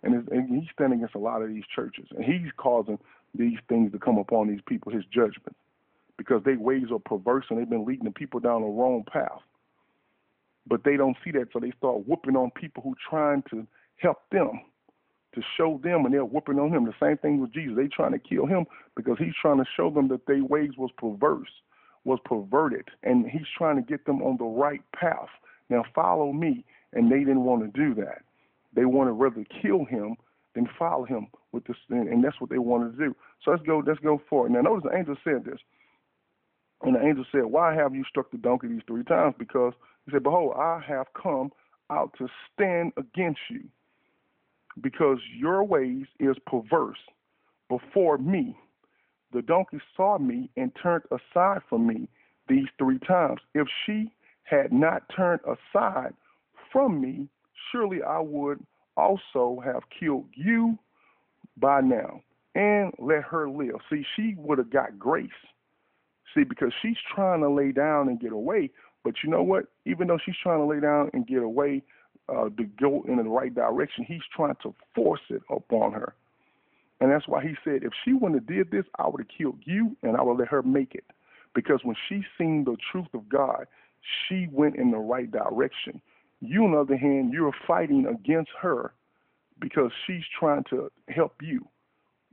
And he's standing against a lot of these churches, and he's causing these things to come upon these people, his judgment, because their ways are perverse and they've been leading the people down the wrong path. But they don't see that, so they start whooping on people who trying to help them, to show them, and they're whooping on him. The same thing with Jesus. They trying to kill him because he's trying to show them that their ways was perverse, was perverted, and he's trying to get them on the right path. Now follow me, and they didn't want to do that. They want to rather kill him than follow him with this, and that's what they wanted to do. So let's go forward. Now notice the angel said this, and the angel said, "Why have you struck the donkey these 3 times?" Because he said, "Behold, I have come out to stand against you, because your ways is perverse before me. The donkey saw me and turned aside from me these 3 times. If she had not turned aside from me, surely I would also have killed you by now and let her live." See, she would have got grace. See, because she's trying to lay down and get away. But you know what? Even though she's trying to lay down and get away to go in the right direction, he's trying to force it upon her. And that's why he said, if she wouldn't have did this, I would have killed you and I would let her make it. Because when she seen the truth of God, she went in the right direction. You, on the other hand, you're fighting against her because she's trying to help you.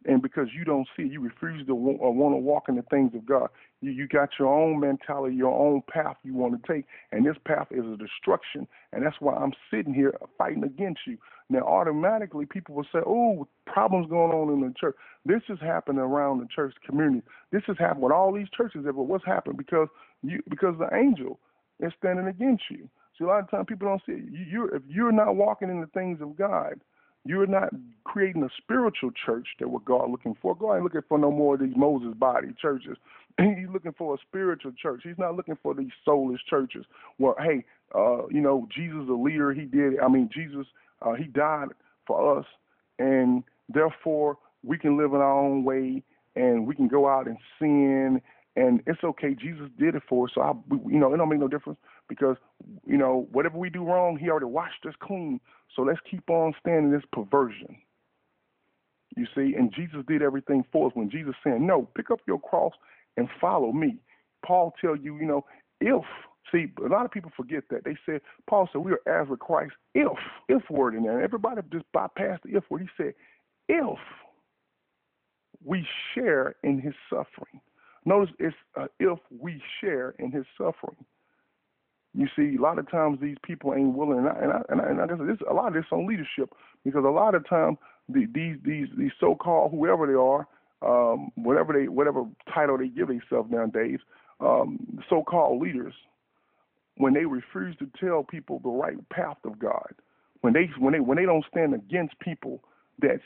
And because you don't see it, you refuse to want to walk in the things of God. You got your own mentality, your own path you want to take, and this path is a destruction. And that's why I'm sitting here fighting against you. Now, automatically, people will say, "Oh, problems going on in the church." This is happening around the church community. This has happened with all these churches. But what's happened? Because the angel is standing against you. See, a lot of times people don't see it. If you're not walking in the things of God, You're not creating a spiritual church that what God looking for. God ain't looking for no more of these Moses body churches. He's looking for a spiritual church. He's not looking for these soulless churches where, hey, Jesus is a leader. Jesus, he died for us, and therefore we can live in our own way and we can go out and sin, and it's okay. Jesus did it for us, so it don't make no difference because whatever we do wrong, he already washed us clean. So let's keep on standing this perversion. You see, and Jesus did everything for us. When Jesus said, no, pick up your cross and follow me. Paul tell you, see, a lot of people forget that. Paul said we are as with Christ if word in there. Everybody just bypassed the if word. He said, if we share in his suffering. Notice it's if we share in his suffering. You see, a lot of times these people ain't willing, and I guess a lot of this on leadership, because a lot of times these so-called whoever they are, whatever title they give themselves nowadays, so-called leaders, when they refuse to tell people the right path of God, when they don't stand against people that's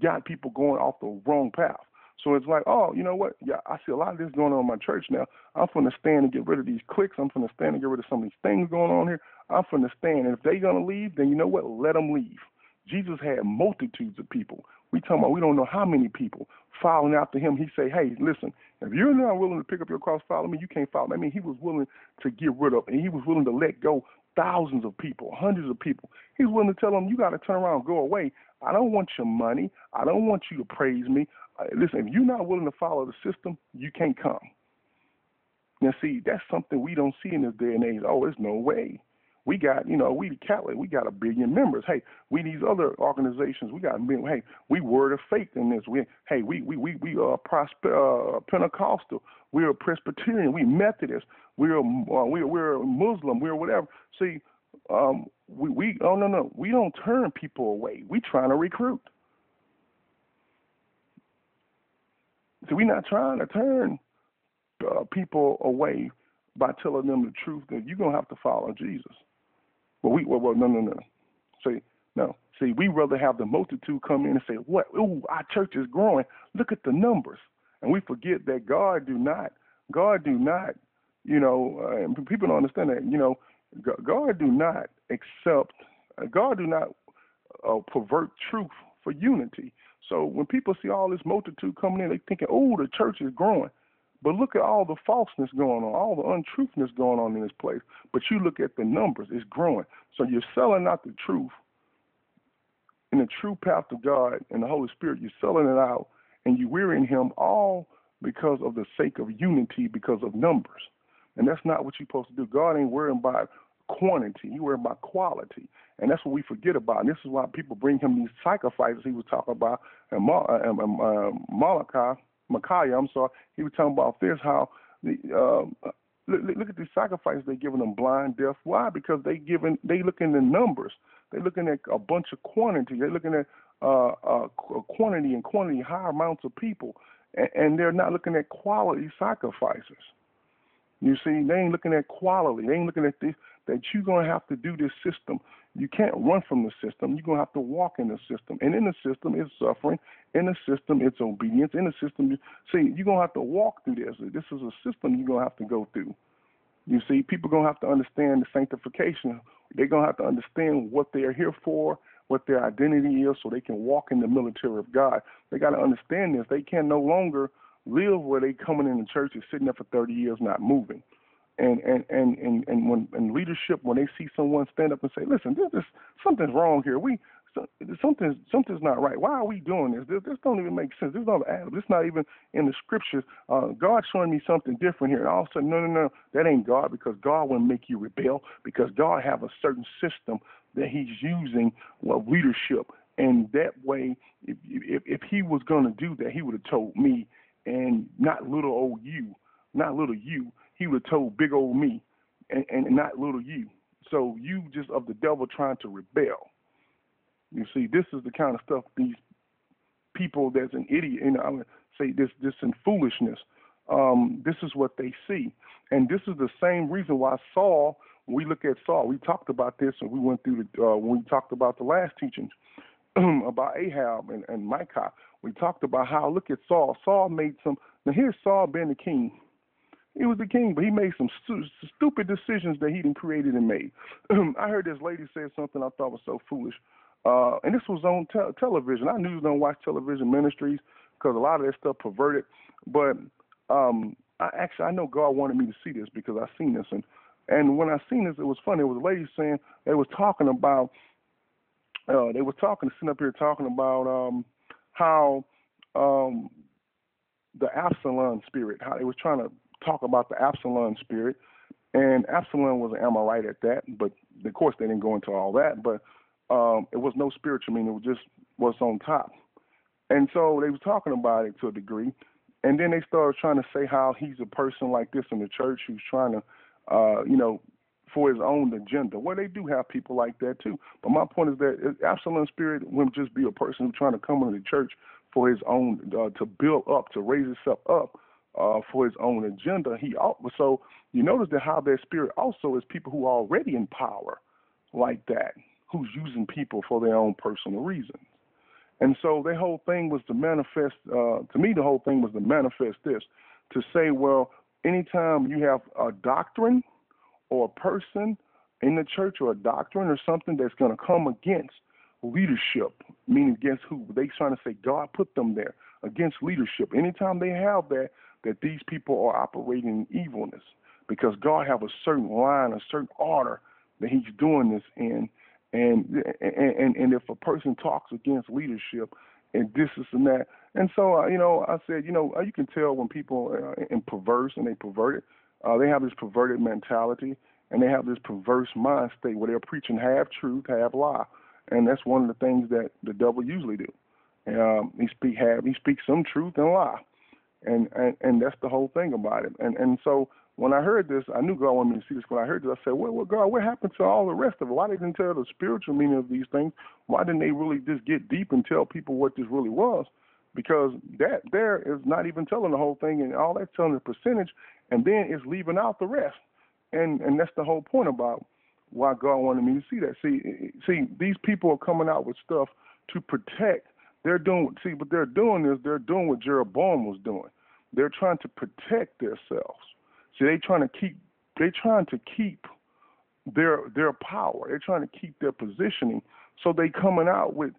got people going off the wrong path. So it's like, oh, you know what? Yeah, I see a lot of this going on in my church now. I'm going to stand and get rid of these cliques. I'm going to stand and get rid of some of these things going on here. I'm going to stand. And if they're going to leave, then you know what? Let them leave. Jesus had multitudes of people. We talking about we don't know how many people following after him. He say, hey, listen, if you're not willing to pick up your cross, follow me, you can't follow me. I mean, he was willing to get rid of, and he was willing to let go thousands of people, hundreds of people. He's willing to tell them, you got to turn around and go away. I don't want your money. I don't want you to praise me. Listen, if you're not willing to follow the system, you can't come. Now, see, that's something we don't see in this day and age. Oh, there's no way. We got, we the Catholic, we got 1 billion members. Hey, we these other organizations, we got, hey, we Word of Faith in this. We Pentecostal, we're Presbyterian, we Methodist, we're Muslim, we're whatever. See, we don't turn people away. We trying to recruit. See, we're not trying to turn people away by telling them the truth that you're gonna have to follow Jesus. No. See, we rather have the multitude come in and say, "What? Ooh, our church is growing. Look at the numbers," and we forget that God do not. And people don't understand that. God do not accept. God do not pervert truth for unity. So when people see all this multitude coming in, they thinking, "Oh, the church is growing." But look at all the falseness going on, all the untruthness going on in this place. But you look at the numbers, it's growing. So you're selling out the truth in the true path of God and the Holy Spirit. You're selling it out, and you're wearying him all because of the sake of unity, because of numbers. And that's not what you're supposed to do. God ain't worrying about quantity. He's worrying about quality. And that's what we forget about. And this is why people bring him these sacrifices he was talking about, and Micaiah, he was talking about this, how look at these sacrifices they're giving them, blind, deaf. Why? Because they looking at numbers. They're looking at a bunch of quantity. They're looking at quantity, high amounts of people, and they're not looking at quality sacrifices. You see, they ain't looking at quality. They ain't looking at this, that you're going to have to do this system. You can't run from the system. You're going to have to walk in the system. And in the system, it's suffering. In the system, it's obedience. In the system, you're going to have to walk through this. This is a system you're going to have to go through. You see, people are going to have to understand the sanctification. They're going to have to understand what they're here for, what their identity is, so they can walk in the military of God. They got to understand this. They can no longer live where they coming in the church and sitting there for 30 years not moving. And when leadership, when they see someone stand up and say, "Listen, something's wrong here. Something's not right. Why are we doing this? This don't even make sense. This don't add up. This not even in the scriptures. God's showing me something different here." And all of a sudden, no, that ain't God, because God wouldn't make you rebel, because God have a certain system that He's using with leadership. And that way, if He was going to do that, He would have told me, and not little old you, not little you. He would have told big old me, and not little you. So you just of the devil trying to rebel. You see, this is the kind of stuff these people that's an idiot, I would say this in foolishness. This is what they see. And this is the same reason why when we look at Saul, we talked about this, and we went through when we talked about the last teachings. about Ahab and Micah. We talked about how, look at Saul. Saul made some, now here's Saul being the king. He was the king, but he made some stupid decisions that he didn't created and made. I heard this lady say something I thought was so foolish, and this was on television. I usually don't watch television ministries because a lot of that stuff perverted, but I know God wanted me to see this because I seen this, and when I seen this, it was funny. It was a lady saying they was talking about sitting up here talking about how the Absalom spirit, how they was trying to talk about the Absalom spirit, and Absalom was an Amorite at that, but of course they didn't go into all that, but it was no spiritual meaning, it was just what's on top. And so they was talking about it to a degree, and then they started trying to say how he's a person like this in the church who's trying to, for his own agenda. Well, they do have people like that too, but my point is that Absalom spirit wouldn't just be a person who's trying to come into the church for his own, to build up, to raise himself up, for his own agenda. So you notice that how that spirit also is people who are already in power like that, who's using people for their own personal reasons. And so their whole thing was to manifest, to me the whole thing was to manifest this, to say, well, anytime you have a doctrine or a person in the church or a doctrine or something that's going to come against leadership, meaning against who? They trying to say God put them there, against leadership. Anytime they have that these people are operating in evilness, because God have a certain line, a certain order that he's doing this in. And if a person talks against leadership and this and that, and so I said, you can tell when people are perverse and they perverted, they have this perverted mentality and they have this perverse mind state where they're preaching half truth, half lie, and that's one of the things that the devil usually do. He speaks some truth and lie, and that's the whole thing about it. And so when I heard this, I knew God wanted me to see this. When I heard this, I said, well, God, what happened to all the rest of it? Why didn't they tell the spiritual meaning of these things? Why didn't they really just get deep and tell people what this really was? Because that there is not even telling the whole thing, and all that's telling the percentage, and then it's leaving out the rest. And that's the whole point about why God wanted me to see that. See, these people are coming out with stuff to protect. What they're doing is they're doing what Jeroboam was doing. They're trying to protect themselves. See, they're trying to keep their power. They're trying to keep their positioning. So they coming out with,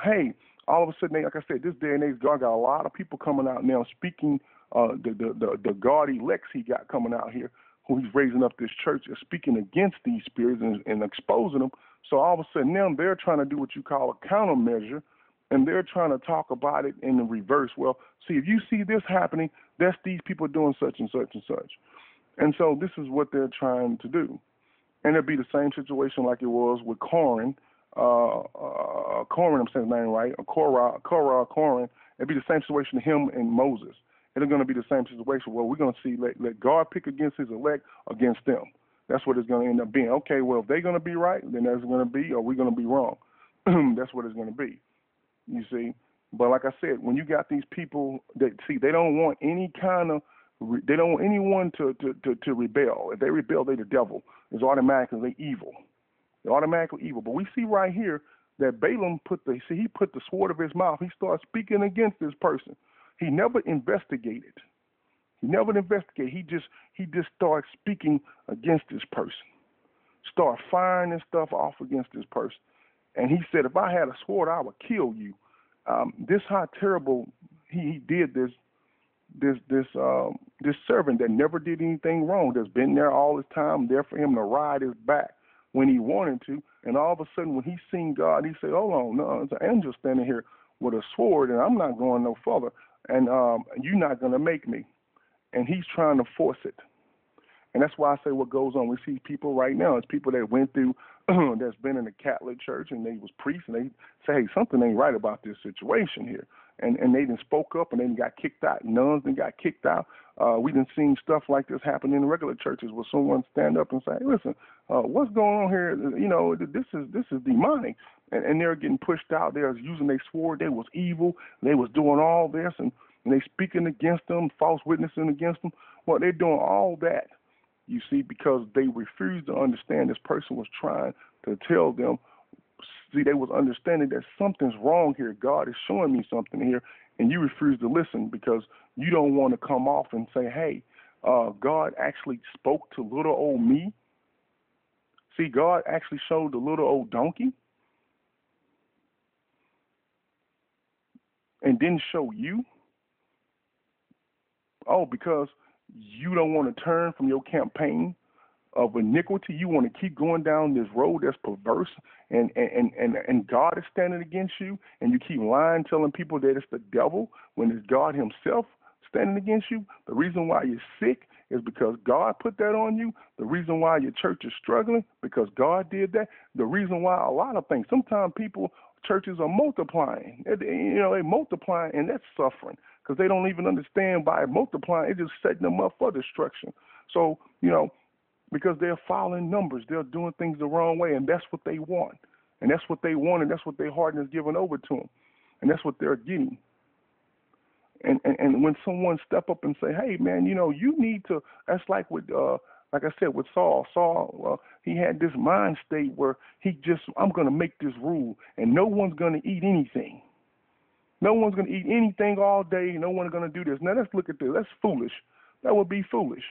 hey, all of a sudden, like I said, this day and age, God got a lot of people coming out now speaking, the God elects he got coming out here, who he's raising up this church, is speaking against these spirits and exposing them. So all of a sudden now they're trying to do what you call a countermeasure, and they're trying to talk about it in the reverse. Well, see, if you see this happening, that's these people doing such and such and such. And so this is what they're trying to do. And it'd be the same situation like it was with Corin. Corin, I'm saying his name right, Corin. It'd be the same situation to him and Moses. It's going to be the same situation where we're going to see let God pick against his elect against them. That's what it's going to end up being. Okay, well, if they're going to be right, then that's going to be, or we're going to be wrong. That's what it's going to be. You see, but like I said, when you got these people that they don't want any kind of, they don't want anyone to rebel. If they rebel, they the devil. It's automatically evil. They're automatically evil. But we see right here that Balaam put the sword of his mouth. He started speaking against this person. He never investigated. He just started speaking against this person. Start firing this stuff off against this person. And he said, if I had a sword, I would kill you. This how terrible he did this servant that never did anything wrong, that's been there all this time, there for him to ride his back when he wanted to. And all of a sudden, when he seen God, he said, hold on, no, there's an angel standing here with a sword, and I'm not going no further. And you're not going to make me. And he's trying to force it. And that's why I say what goes on. We see people right now. It's people that went through, that's been in the Catholic Church, and they was priests, and they say, hey, something ain't right about this situation here. And they done spoke up, and they got kicked out. Nuns then got kicked out. We done seen stuff like this happen in regular churches where someone stand up and say, hey, listen, what's going on here? This is demonic. And they're getting pushed out. They're using their sword. They was evil. They was doing all this, and they speaking against them, false witnessing against them. Well, they're doing all that. You see, because they refused to understand this person was trying to tell them See, they was understanding that something's wrong here. God is showing me something here, and you refuse to listen because you don't want to come off and say, hey, God actually spoke to little old me. See, God actually showed the little old donkey and didn't show you. Oh, because you don't want to turn from your campaign of iniquity. You want to keep going down this road that's perverse, and God is standing against you, and you keep lying, telling people that it's the devil when it's God himself standing against you. The reason why you're sick is because God put that on you. The reason why your church is struggling, because God did that. The reason why a lot of things, sometimes churches are multiplying. They multiplying, and that's suffering because they don't even understand by multiplying, it's just setting them up for destruction. So, because they're following numbers, they're doing things the wrong way, and that's what they want. And that's what they want, and that's what their heart is given over to them. And that's what they're getting. And when someone step up and say, hey, man, you need to, that's like with, like I said, with Saul. Saul, he had this mind state where I'm going to make this rule, and no one's going to eat anything. No one's going to eat anything all day. No one's going to do this. Now, let's look at this. That's foolish. That would be foolish.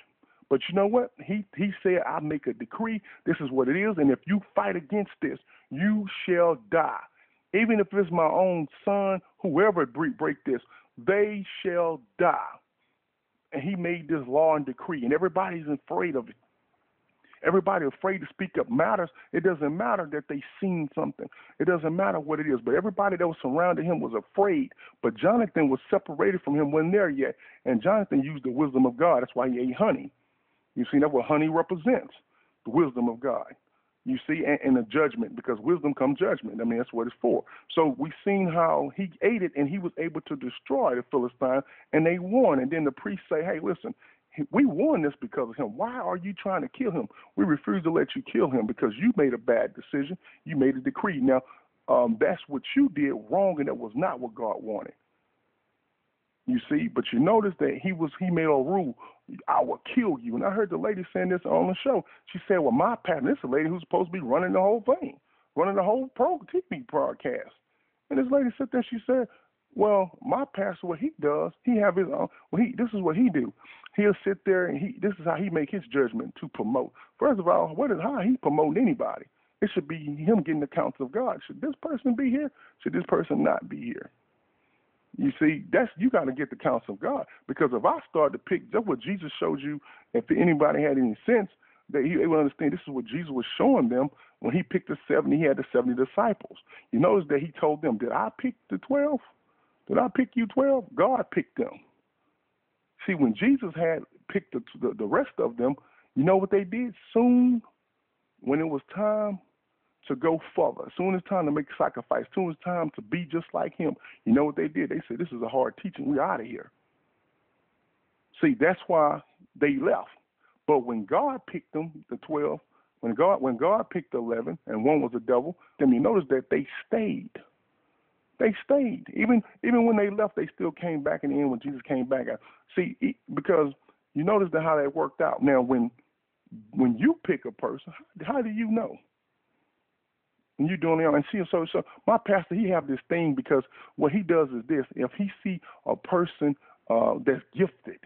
But you know what? He said, I make a decree. This is what it is. And if you fight against this, you shall die. Even if it's my own son, whoever break this, they shall die. And he made this law and decree, and everybody's afraid of it. Everybody afraid to speak up matters. It doesn't matter that they seen something. It doesn't matter what it is. But everybody that was surrounding him was afraid. But Jonathan was separated from him, wasn't there yet. And Jonathan used the wisdom of God. That's why he ate honey. You see, that's what honey represents, the wisdom of God. You see, and the judgment, because wisdom comes judgment. I mean, that's what it's for. So we've seen how he ate it, and he was able to destroy the Philistines, and they won. And then the priests say, hey, listen, we won this because of him. Why are you trying to kill him? We refuse to let you kill him because you made a bad decision. You made a decree. Now, that's what you did wrong, and that was not what God wanted. You see, but you notice that he made a rule, I will kill you. And I heard the lady saying this on the show. She said, well, my pastor, this is a lady who's supposed to be running the whole thing, running the whole TV broadcast. And this lady sat there, she said, well, my pastor, what he does, he have his own, this is what he do. He'll sit there and this is how he make his judgment to promote. First of all, how he promote anybody? It should be him getting the counsel of God. Should this person be here? Should this person not be here? You see, you got to get the counsel of God, because if I start to pick just what Jesus showed you, if anybody had any sense, they would understand this is what Jesus was showing them when he picked the 70. He had the 70 disciples. You notice that he told them, "Did I pick the 12? Did I pick you 12? God picked them." See, when Jesus had picked the rest of them, you know what they did? Soon, when it was time to go further, as soon as time to make sacrifice, as soon as time to be just like him, you know what they did? They said, this is a hard teaching. We're out of here. See, that's why they left. But when God picked them, the 12, when God picked the 11, and one was the devil, then you notice that they stayed. They stayed. Even when they left, they still came back in the end when Jesus came back. See, because you notice how that worked out. Now, when you pick a person, how do you know? And you're doing it, and see, so my pastor, he have this thing, because what he does is this: if he see a person that's gifted,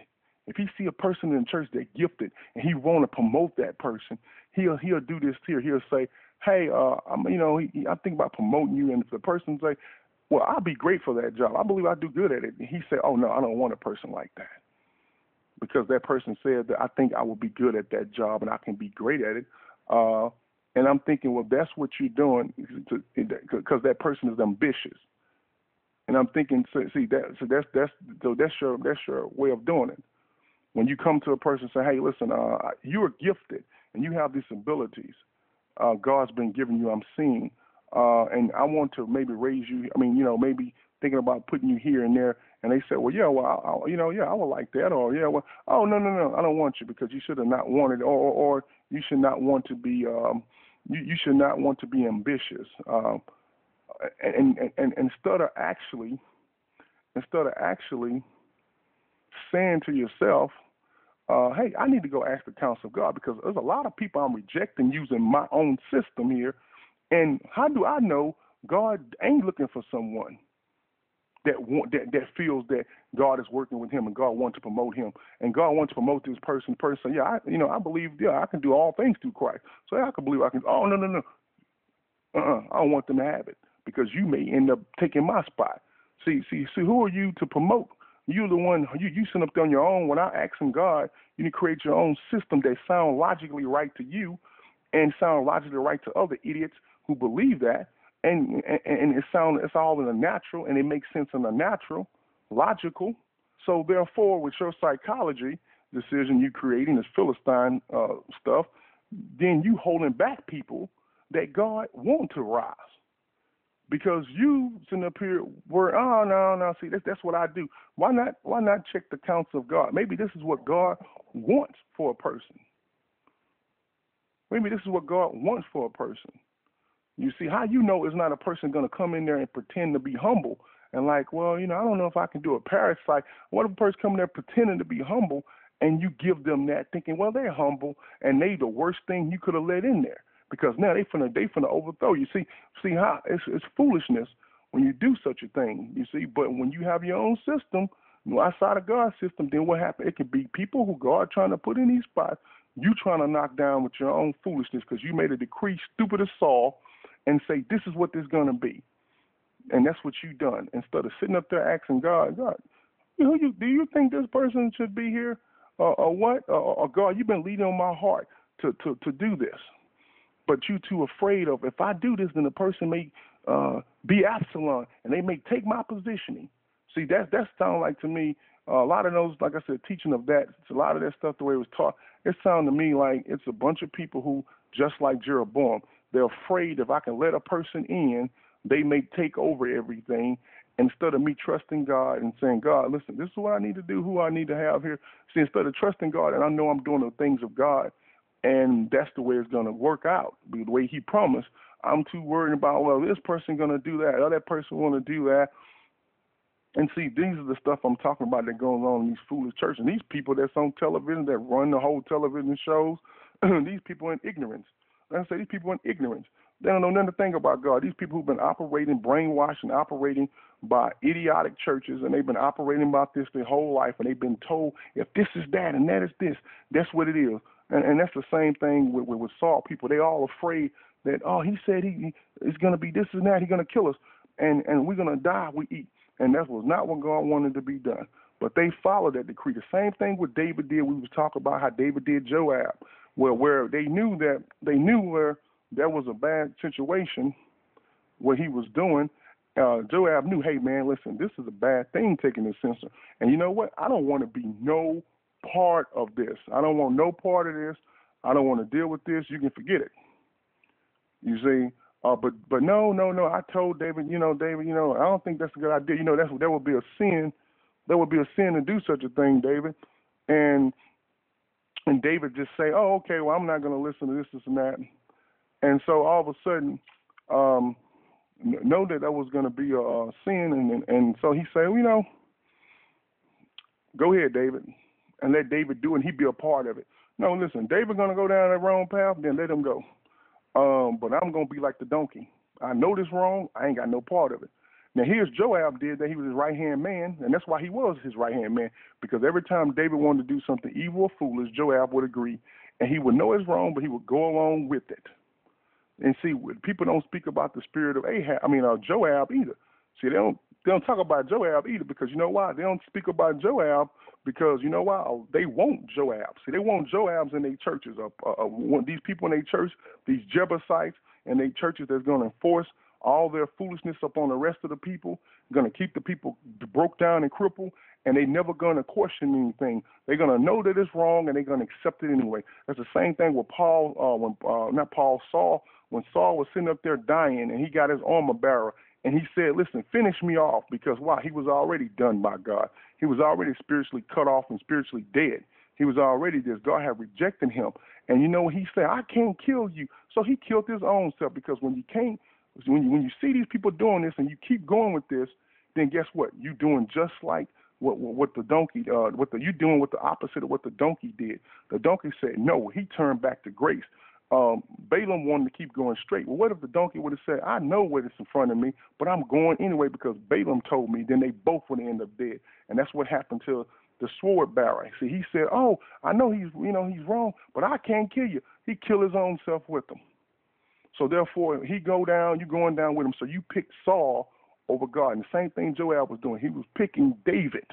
if he see a person in the church that's gifted, and he want to promote that person, he'll do this here. He'll say, hey, I think about promoting you, and if the person say, well, I'll be great for that job, I believe I do good at it, and he say, oh no, I don't want a person like that, because that person said that I think I will be good at that job and I can be great at it. And I'm thinking, well, that's what you're doing, because that person is ambitious. And I'm thinking, that's your way of doing it. When you come to a person and say, hey, listen, you are gifted and you have these abilities God's been giving you, I'm seeing, and I want to maybe raise you. I mean, maybe thinking about putting you here and there. And they say, well, yeah, well, I would like that, or yeah, well, oh no, I don't want you, because you should have not wanted, or you should not want to be. You should not want to be ambitious, and instead of actually saying to yourself, hey, I need to go ask the counsel of God, because there's a lot of people I'm rejecting using my own system here, And how do I know God ain't looking for someone that feels that God is working with him and God wants to promote him and God wants to promote this person? Yeah, I believe, yeah, I can do all things through Christ. So yeah, I can believe I can. Oh no. I don't want them to have it because you may end up taking my spot. See, who are you to promote? You're the one, you sit up there on your own without asking God. You need to create your own system that sound logically right to you and sound logically right to other idiots who believe that. And it's all in the natural, and it makes sense in the natural, logical. So therefore, with your psychology decision you creating, this Philistine stuff, then you holding back people that God want to rise. Because you sitting up here where, oh no, see that's what I do. Why not check the counsel of God? Maybe this is what God wants for a person. Maybe this is what God wants for a person. You see, how you know is not a person going to come in there and pretend to be humble and like, well, I don't know if I can do a parasite. What if a person come there pretending to be humble and you give them that thinking, well, they're humble and they the worst thing you could have let in there because now they finna overthrow you. See how it's foolishness when you do such a thing. You see, but when you have your own system, outside of God's system, then what happens? It can be people who God trying to put in these spots. You trying to knock down with your own foolishness because you made a decree stupid as Saul and say, this is what this is going to be. And that's what you done. Instead of sitting up there asking God, do you think this person should be here or what? Or God, you've been leading on my heart to do this. But you too afraid of, if I do this, then the person may be Absalom and they may take my positioning. See, that sounds like to me, a lot of those, like I said, teaching of that, it's a lot of that stuff, the way it was taught, it sounds to me like it's a bunch of people who, just like Jeroboam, they're afraid if I can let a person in, they may take over everything instead of me trusting God and saying, God, listen, this is what I need to do, who I need to have here. See, instead of trusting God, and I know I'm doing the things of God, and that's the way it's going to work out, the way he promised, I'm too worried about, well, this person going to do that, or that person want to do that. And see, these are the stuff I'm talking about that goes on in these foolish churches. And these people that's on television, that run the whole television shows, these people in ignorance. Like I say, these people in ignorance. They don't know nothing to think about God. These people who've been operating, brainwashed and operating by idiotic churches, and they've been operating about this their whole life, and they've been told if this is that and that is this, that's what it is. And that's the same thing with Saul. People, they all afraid that, oh, he said it's going to be this and that, he's going to kill us, and we're going to die, we eat. And that was not what God wanted to be done. But they followed that decree. The same thing what David did. We was talking about how David did Joab, where they knew where there was a bad situation, what he was doing. Joab knew, hey, man, listen, this is a bad thing taking this censer. And you know what? I don't want to be no part of this. I don't want no part of this. I don't want to deal with this. You can forget it. You see? But no. I told David, David, I don't think that's a good idea. That would be a sin. That would be a sin to do such a thing, David. And David just say, oh, okay, well, I'm not going to listen to this and that. And so all of a sudden, know that was going to be a sin. And so he said, go ahead, David, and let David do it, and he'd be a part of it. No, listen, David going to go down that wrong path, then let him go. But I'm going to be like the donkey. I know this wrong. I ain't got no part of it. Now, here's Joab did that. He was his right-hand man, and that's why he was his right-hand man, because every time David wanted to do something evil or foolish, Joab would agree, and he would know it's wrong, but he would go along with it. And see, people don't speak about the spirit of Joab either. See, they don't talk about Joab either, because you know why? They don't speak about Joab because you know why? They want Joab. See, they want Joabs in their churches. These people in their church, these Jebusites in their churches that's going to enforce all their foolishness upon the rest of the people, going to keep the people broke down and crippled, and they never going to question anything. They're going to know that it's wrong, and they're going to accept it anyway. That's the same thing with Saul. When Saul was sitting up there dying, and he got his armor bearer, and he said, listen, finish me off, because why? He was already done by God. He was already spiritually cut off and spiritually dead. He was already this. God had rejected him. And you know what he said? I can't kill you. So he killed his own self, because when you see these people doing this and you keep going with this, then guess what? You're doing just like what the donkey, you're doing with the opposite of what the donkey did. The donkey said no. He turned back to grace. Balaam wanted to keep going straight. Well, what if the donkey would have said, I know what is in front of me, but I'm going anyway because Balaam told me? Then they both would end up dead. And that's what happened to the sword bearer. See, he said, oh, I know he's wrong, but I can't kill you. He killed his own self with him. So therefore, he go down, you going down with him. So you pick Saul over God. And the same thing Joab was doing. He was picking David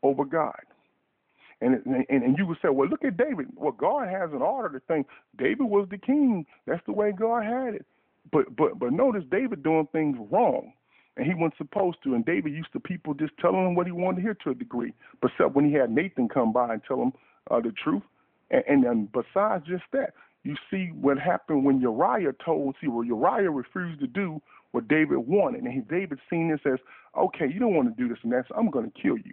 over God. And you would say, well, look at David. Well, God has an order to think. David was the king. That's the way God had it. But notice David doing things wrong, and he wasn't supposed to. And David used to people just telling him what he wanted to hear to a degree, except when he had Nathan come by and tell him the truth. And besides just that, you see what happened when Uriah Uriah refused to do what David wanted. And David seen this as, okay, you don't want to do this and that, so I'm going to kill you.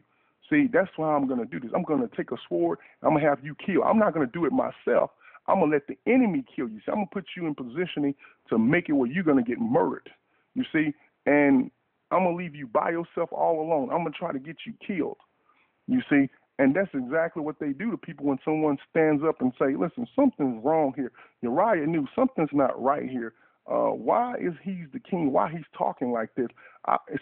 See, that's why I'm going to do this. I'm going to take a sword. I'm going to have you kill. I'm not going to do it myself. I'm going to let the enemy kill you. See, I'm going to put you in positioning to make it where you're going to get murdered. You see, and I'm going to leave you by yourself all alone. I'm going to try to get you killed. You see, and that's exactly what they do to people when someone stands up and say, listen, something's wrong here. Uriah knew something's not right here. Why is he's the king? Why he's talking like this?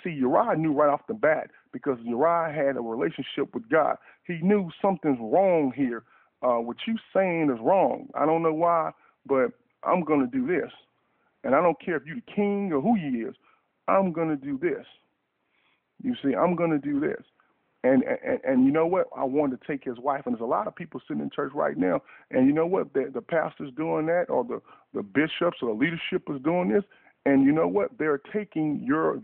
See, Uriah knew right off the bat because Uriah had a relationship with God. He knew something's wrong here. What you saying is wrong. I don't know why, but I'm going to do this. And I don't care if you're the king or who he is. I'm going to do this. You see, I'm going to do this. And you know what? I wanted to take his wife, and there's a lot of people sitting in church right now, and you know what? The pastor's doing that, or the bishops or the leadership is doing this, and you know what? They're taking your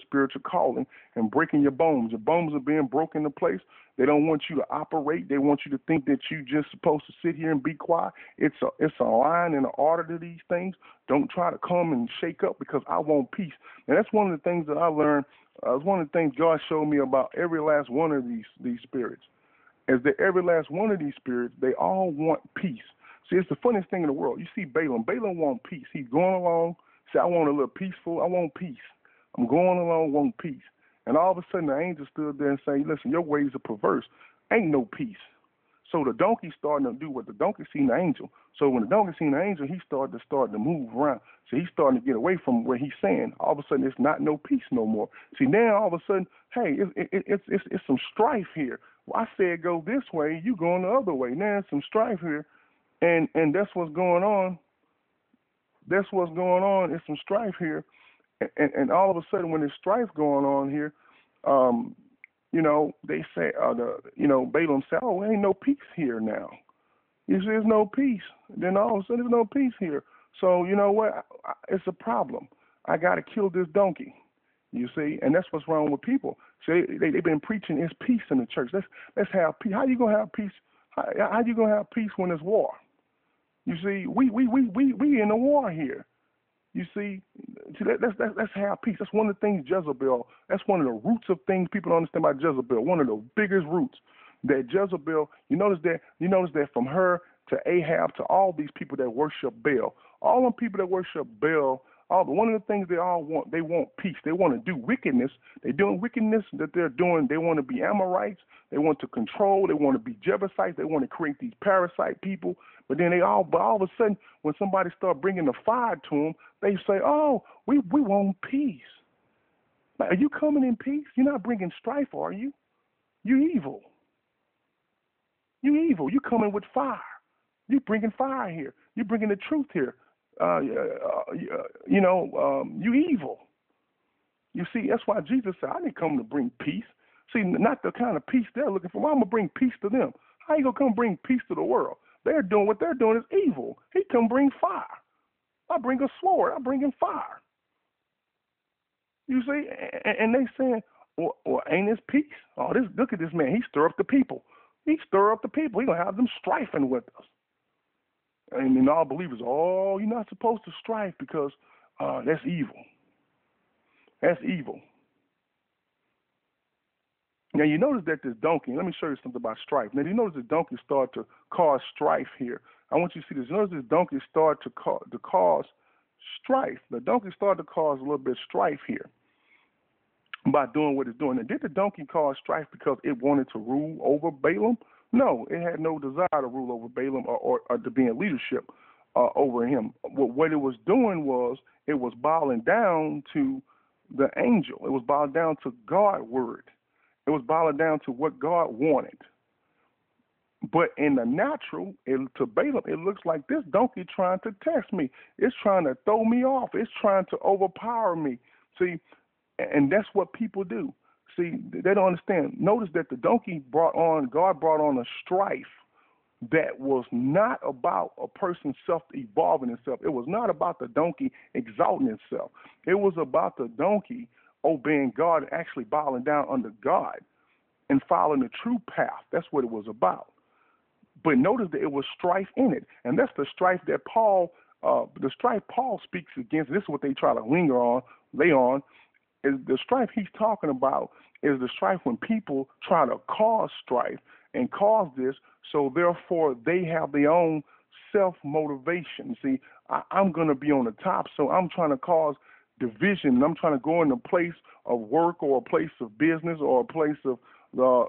spiritual calling and breaking your bones. Your bones are being broken into place. They don't want you to operate. They want you to think that you're just supposed to sit here and be quiet. It's a line and an order to these things. Don't try to come and shake up because I want peace. And that's one of the things that I learned. It's one of the things God showed me about every last one of these spirits, is that every last one of these spirits, they all want peace. See, it's the funniest thing in the world. You see Balaam. Balaam wants peace. He's going along. Say, I want a little peaceful. I want peace. I'm going along, want peace. And all of a sudden, the angel stood there and said, listen, your ways are perverse. Ain't no peace. So the donkey starting to do what the donkey seen the angel. So when the donkey seen the angel, he started to move around. So he's starting to get away from where he's saying. All of a sudden, it's not no peace no more. See, now all of a sudden, hey, it's some strife here. Well, I said go this way, you going the other way. Now there's some strife here, and that's what's going on. That's what's going on. It's some strife here, and all of a sudden, when there's strife going on here, they say, Balaam said, oh, there ain't no peace here now. You see, there's no peace. Then all of a sudden, there's no peace here. So, you know what? It's a problem. I got to kill this donkey. You see, and that's what's wrong with people. See, they've been preaching it's peace in the church. Let's have peace. How you gonna have peace? How you gonna have peace when there's war? You see, we in a war here. You see, let's have peace. That's one of the things Jezebel. That's one of the roots of things people don't understand about Jezebel. One of the biggest roots that Jezebel. You notice that from her to Ahab to all these people that worship Baal, all them people that worship Baal. One of the things they want peace. They want to do wickedness. They're doing wickedness that they're doing. They want to be Amorites. They want to control. They want to be Jebusites. They want to create these parasite people. But then all of a sudden, when somebody start bringing the fire to them, they say, "Oh, we want peace." Like, are you coming in peace? You're not bringing strife, are you? You evil. You evil. You coming with fire. You bringing fire here. You bringing the truth here. You evil. You see, that's why Jesus said, I didn't come to bring peace. See, not the kind of peace they're looking for. Why I'm going to bring peace to them? How you going to come bring peace to the world? What they're doing is evil. He come bring fire. I bring a sword. I bring him fire. You see, and they saying, well, ain't this peace? Oh, look at this man. He stir up the people. He stir up the people. He going to have them strifing with us. And then all believers, you're not supposed to strife because that's evil. That's evil. Now, you notice that this donkey, let me show you something about strife. Now, you notice the donkey started to cause strife here. I want you to see this. You notice this donkey started to cause strife. The donkey started to cause a little bit of strife here by doing what it's doing. And did the donkey cause strife because it wanted to rule over Balaam? No, it had no desire to rule over Balaam or to be in leadership. over him. What it was doing was it was bowing down to the angel. It was bowing down to God's word. It was bowing down to what God wanted. But in the natural, to Balaam, it looks like this donkey trying to test me. It's trying to throw me off. It's trying to overpower me. See, and that's what people do. See, they don't understand. Notice that the donkey God brought on a strife that was not about a person self-evolving itself. It was not about the donkey exalting itself. It was about the donkey obeying God and actually bowing down under God and following the true path. That's what it was about. But notice that it was strife in it. And that's the strife that Paul speaks against. This is what they try to lay on, is the strife he's talking about is the strife when people try to cause strife and cause this, so therefore they have their own self-motivation. See, I'm going to be on the top, so I'm trying to cause division, and I'm trying to go in a place of work or a place of business or a place of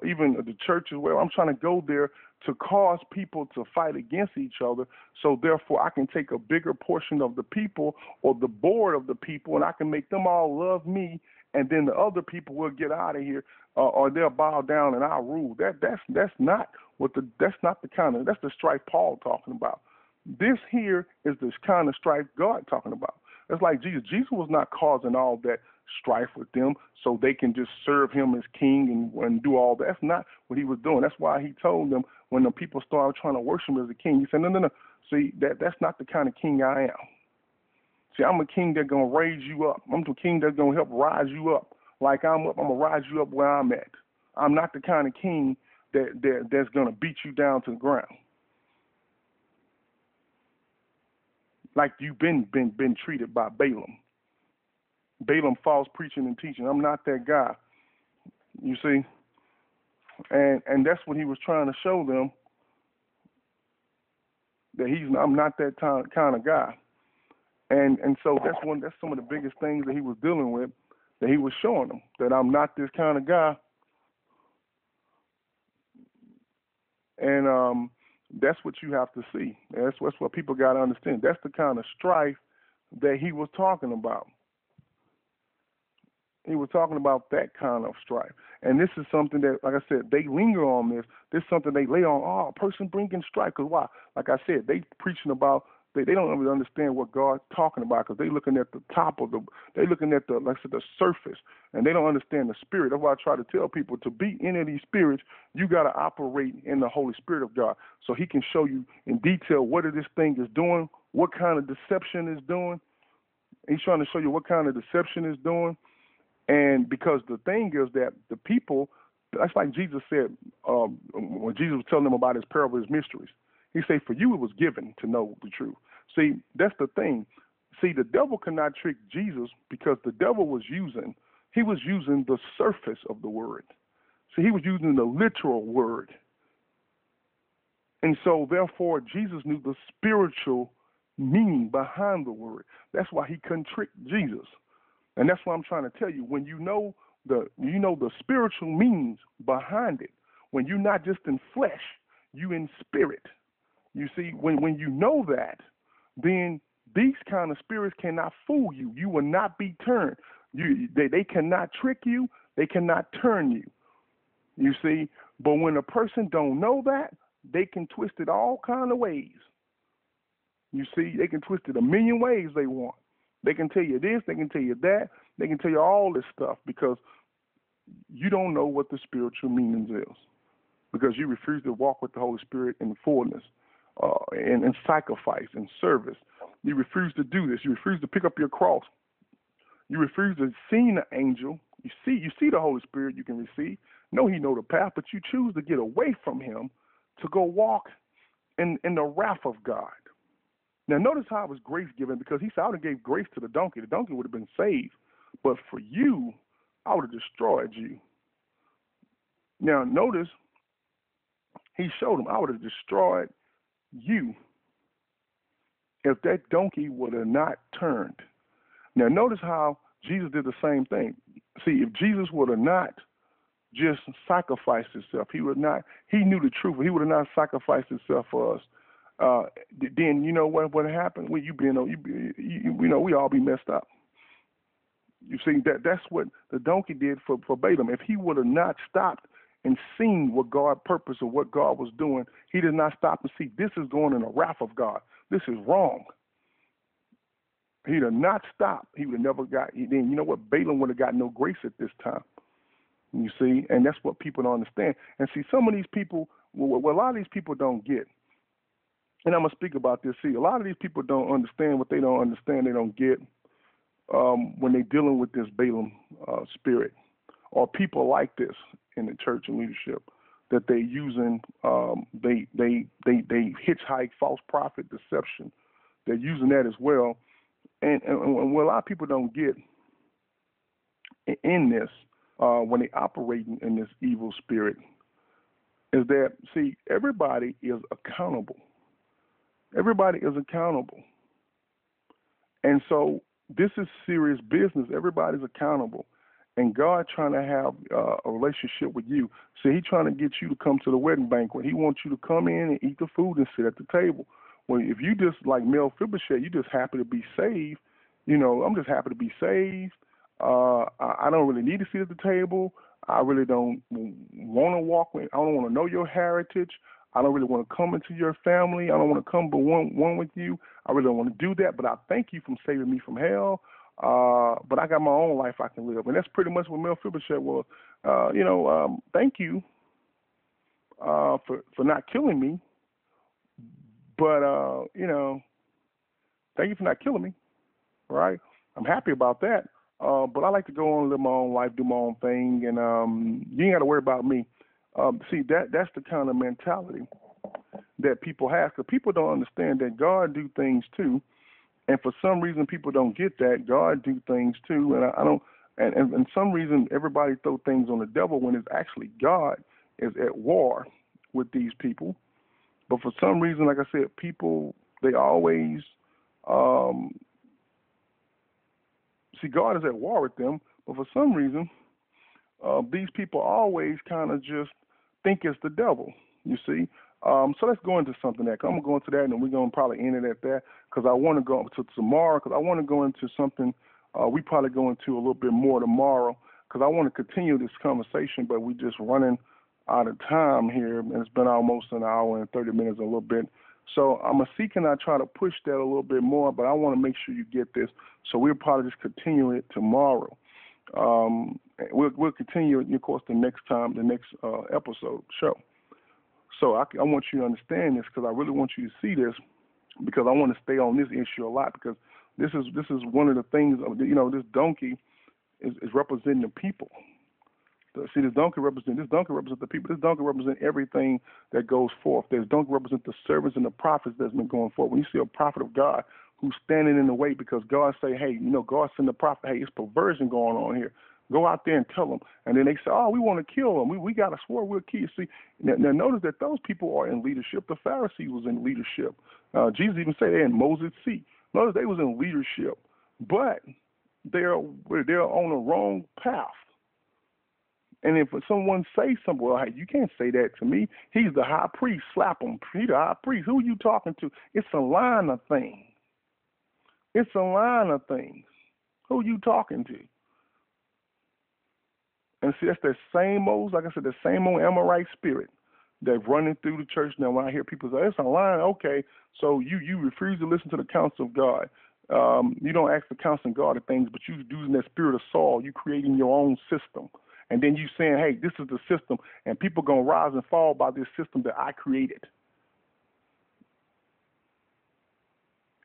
even the church as well. I'm trying to go there to cause people to fight against each other, so therefore I can take a bigger portion of the people or the board of the people, and I can make them all love me, and then the other people will get out of here, or they'll bow down and I'll rule. That's not the strife Paul talking about. This here is this kind of strife God talking about. It's like Jesus. Jesus was not causing all that strife with them so they can just serve him as king and do all that. That's not what he was doing. That's why he told them when the people started trying to worship him as a king, he said, no. See, that's not the kind of king I am. See, I'm a king that's going to raise you up. I'm the king that's going to help rise you up. Like I'm up, I'm going to rise you up where I'm at. I'm not the kind of king that's going to beat you down to the ground. Like you've been treated by Balaam. Balaam false preaching and teaching. I'm not that guy. You see? And that's what he was trying to show them, that I'm not that kind of guy. And so that's some of the biggest things that he was dealing with, that he was showing them, that I'm not this kind of guy. And that's what you have to see. That's what people got to understand. That's the kind of strife that he was talking about. He was talking about that kind of strife. And this is something that, like I said, they linger on this. This is something they lay on, a person bringing strife. Because why? Like I said, they preaching about, they don't really understand what God's talking about, because they looking at the top of they looking at the surface, and they don't understand the spirit. That's why I try to tell people, to be any of these spirits, you got to operate in the Holy Spirit of God, so he can show you in detail what this thing is doing, what kind of deception is doing. He's trying to show you what kind of deception is doing. And because the thing is that the people, that's like Jesus said, when Jesus was telling them about his parable, his mysteries, he said, for you it was given to know the truth. See, that's the thing. See, the devil cannot trick Jesus, because the devil was using the surface of the word. See, he was using the literal word. And so, therefore, Jesus knew the spiritual meaning behind the word. That's why he couldn't trick Jesus. And that's what I'm trying to tell you. When you know the spiritual meanings behind it, when you're not just in flesh, you in spirit. You see, when you know that, then these kind of spirits cannot fool you. You will not be turned. They cannot trick you. They cannot turn you. You see, but when a person don't know that, they can twist it all kind of ways. You see, they can twist it a million ways they want. They can tell you this, they can tell you that, they can tell you all this stuff, because you don't know what the spiritual meanings is, because you refuse to walk with the Holy Spirit in fullness, and sacrifice and service. You refuse to do this. You refuse to pick up your cross. You refuse to see the angel. You see the Holy Spirit you can receive. No, he know the path, but you choose to get away from him to go walk in the wrath of God. Now, notice how it was grace given, because he said, I would have gave grace to the donkey. The donkey would have been saved. But for you, I would have destroyed you. Now, notice he showed him, I would have destroyed you if that donkey would have not turned. Now, notice how Jesus did the same thing. See, if Jesus would have not just sacrificed himself, he knew the truth, but he would have not sacrificed himself for us. then you know what happened? Well, we all be messed up. You see, that's what the donkey did for Balaam. If he would have not stopped and seen what God purposed or what God was doing, he did not stop and see this is going in the wrath of God. This is wrong. He'd have not stopped. He would have never got. Then you know what? Balaam would have got no grace at this time. You see, and that's what people don't understand. And see, some of these people, what a lot of these people don't get, and I'm gonna speak about this. See, a lot of these people don't understand what they don't understand. They don't get when they're dealing with this Balaam spirit, or people like this in the church and leadership, that they're using. They hitchhike, false prophet, deception. They're using that as well. And what a lot of people don't get in this, when they operating in this evil spirit, is that, see, everybody is accountable. Everybody is accountable. And so this is serious business. Everybody's accountable. And God trying to have a relationship with you. See, he's trying to get you to come to the wedding banquet. He wants you to come in and eat the food and sit at the table. Well, if you just like Mephibosheth, you just happy to be saved. I'm just happy to be saved. I don't really need to sit at the table. I really don't want to walk with. I don't want to know your heritage. I don't really want to come into your family. I don't want to come but one with you. I really don't want to do that. But I thank you for saving me from hell. But I got my own life I can live, and that's pretty much what Mephibosheth was. Thank you for not killing me. But thank you for not killing me. Right? I'm happy about that. But I like to go on and live my own life, do my own thing, and you ain't got to worry about me. See, that's the kind of mentality that people have, because people don't understand that God do things too, and for some reason people don't get that God do things too, and I don't. And some reason everybody throw things on the devil when it's actually God is at war with these people. But for some reason, like I said, people, they always see God is at war with them, but for some reason, these people always kind of just think it's the devil, you see. So let's go into something that I'm going to go into that, and we're going to probably end it at that, because I want to go to tomorrow, because I want to go into something we probably go into a little bit more tomorrow, because I want to continue this conversation, but we're just running out of time here, and it's been almost an hour and 30 minutes, a little bit. So I'm going to see, can I try to push that a little bit more, but I want to make sure you get this. So we'll probably just continue it tomorrow. We'll continue, of course, the next episode show. So I want you to understand this, because I really want you to see this, because I want to stay on this issue a lot, because this is one of the things, this donkey is representing the people. See, this donkey represents the people. This donkey represents everything that goes forth. This donkey represents the servants and the prophets that's been going forth. When you see a prophet of God who's standing in the way because God say, hey, God send the prophet, hey, it's perversion going on here. Go out there and tell them. And then they say, oh, we want to kill them. We got to swear we'll kill you. See, now notice that those people are in leadership. The Pharisees was in leadership. Jesus even said they're in Moses' seat. Notice they was in leadership, but they're on the wrong path. And if someone say something, well, hey, you can't say that to me. He's the high priest. Slap him. He's the high priest. Who are you talking to? It's a line of things. It's a line of things. Who are you talking to? And see, that's the same old, like I said, the same old Amorite spirit that's running through the church now. When I hear people say, it's a line, okay, so you refuse to listen to the counsel of God. You don't ask the counsel of God of things, but you using that spirit of Saul. You creating your own system. And then you saying, hey, this is the system, and people going to rise and fall by this system that I created.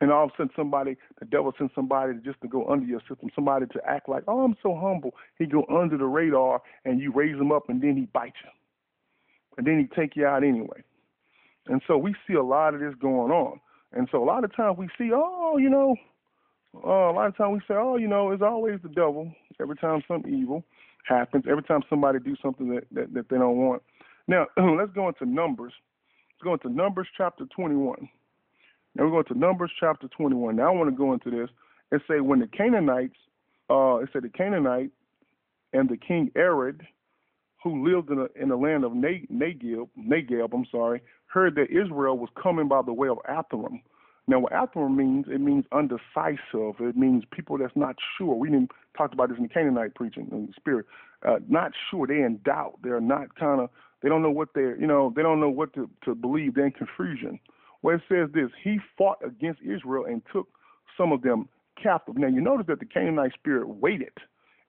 And all of a sudden the devil sends somebody just to go under your system, somebody to act like, oh, I'm so humble. He go under the radar, and you raise him up, and then he bites you. And then he take you out anyway. And so we see a lot of this going on. And so a lot of times we see, a lot of times we say, it's always the devil every time something evil happens, every time somebody do something that they don't want. Now, let's go into Numbers. Let's go into Numbers chapter 21. Now we're going to Numbers chapter 21. Now I want to go into this and say when the Canaanites, it said the Canaanite and the king Arad who lived in the land of Negeb, heard that Israel was coming by the way of Atharim. Now, what Atharim means, it means undecisive. It means people that's not sure. We didn't talk about this in the Canaanite preaching in the spirit. Not sure. They're in doubt. They're not they don't know what they don't know what to believe. They're in confusion. Well, it says this: he fought against Israel and took some of them captive. Now, you notice that the Canaanite spirit waited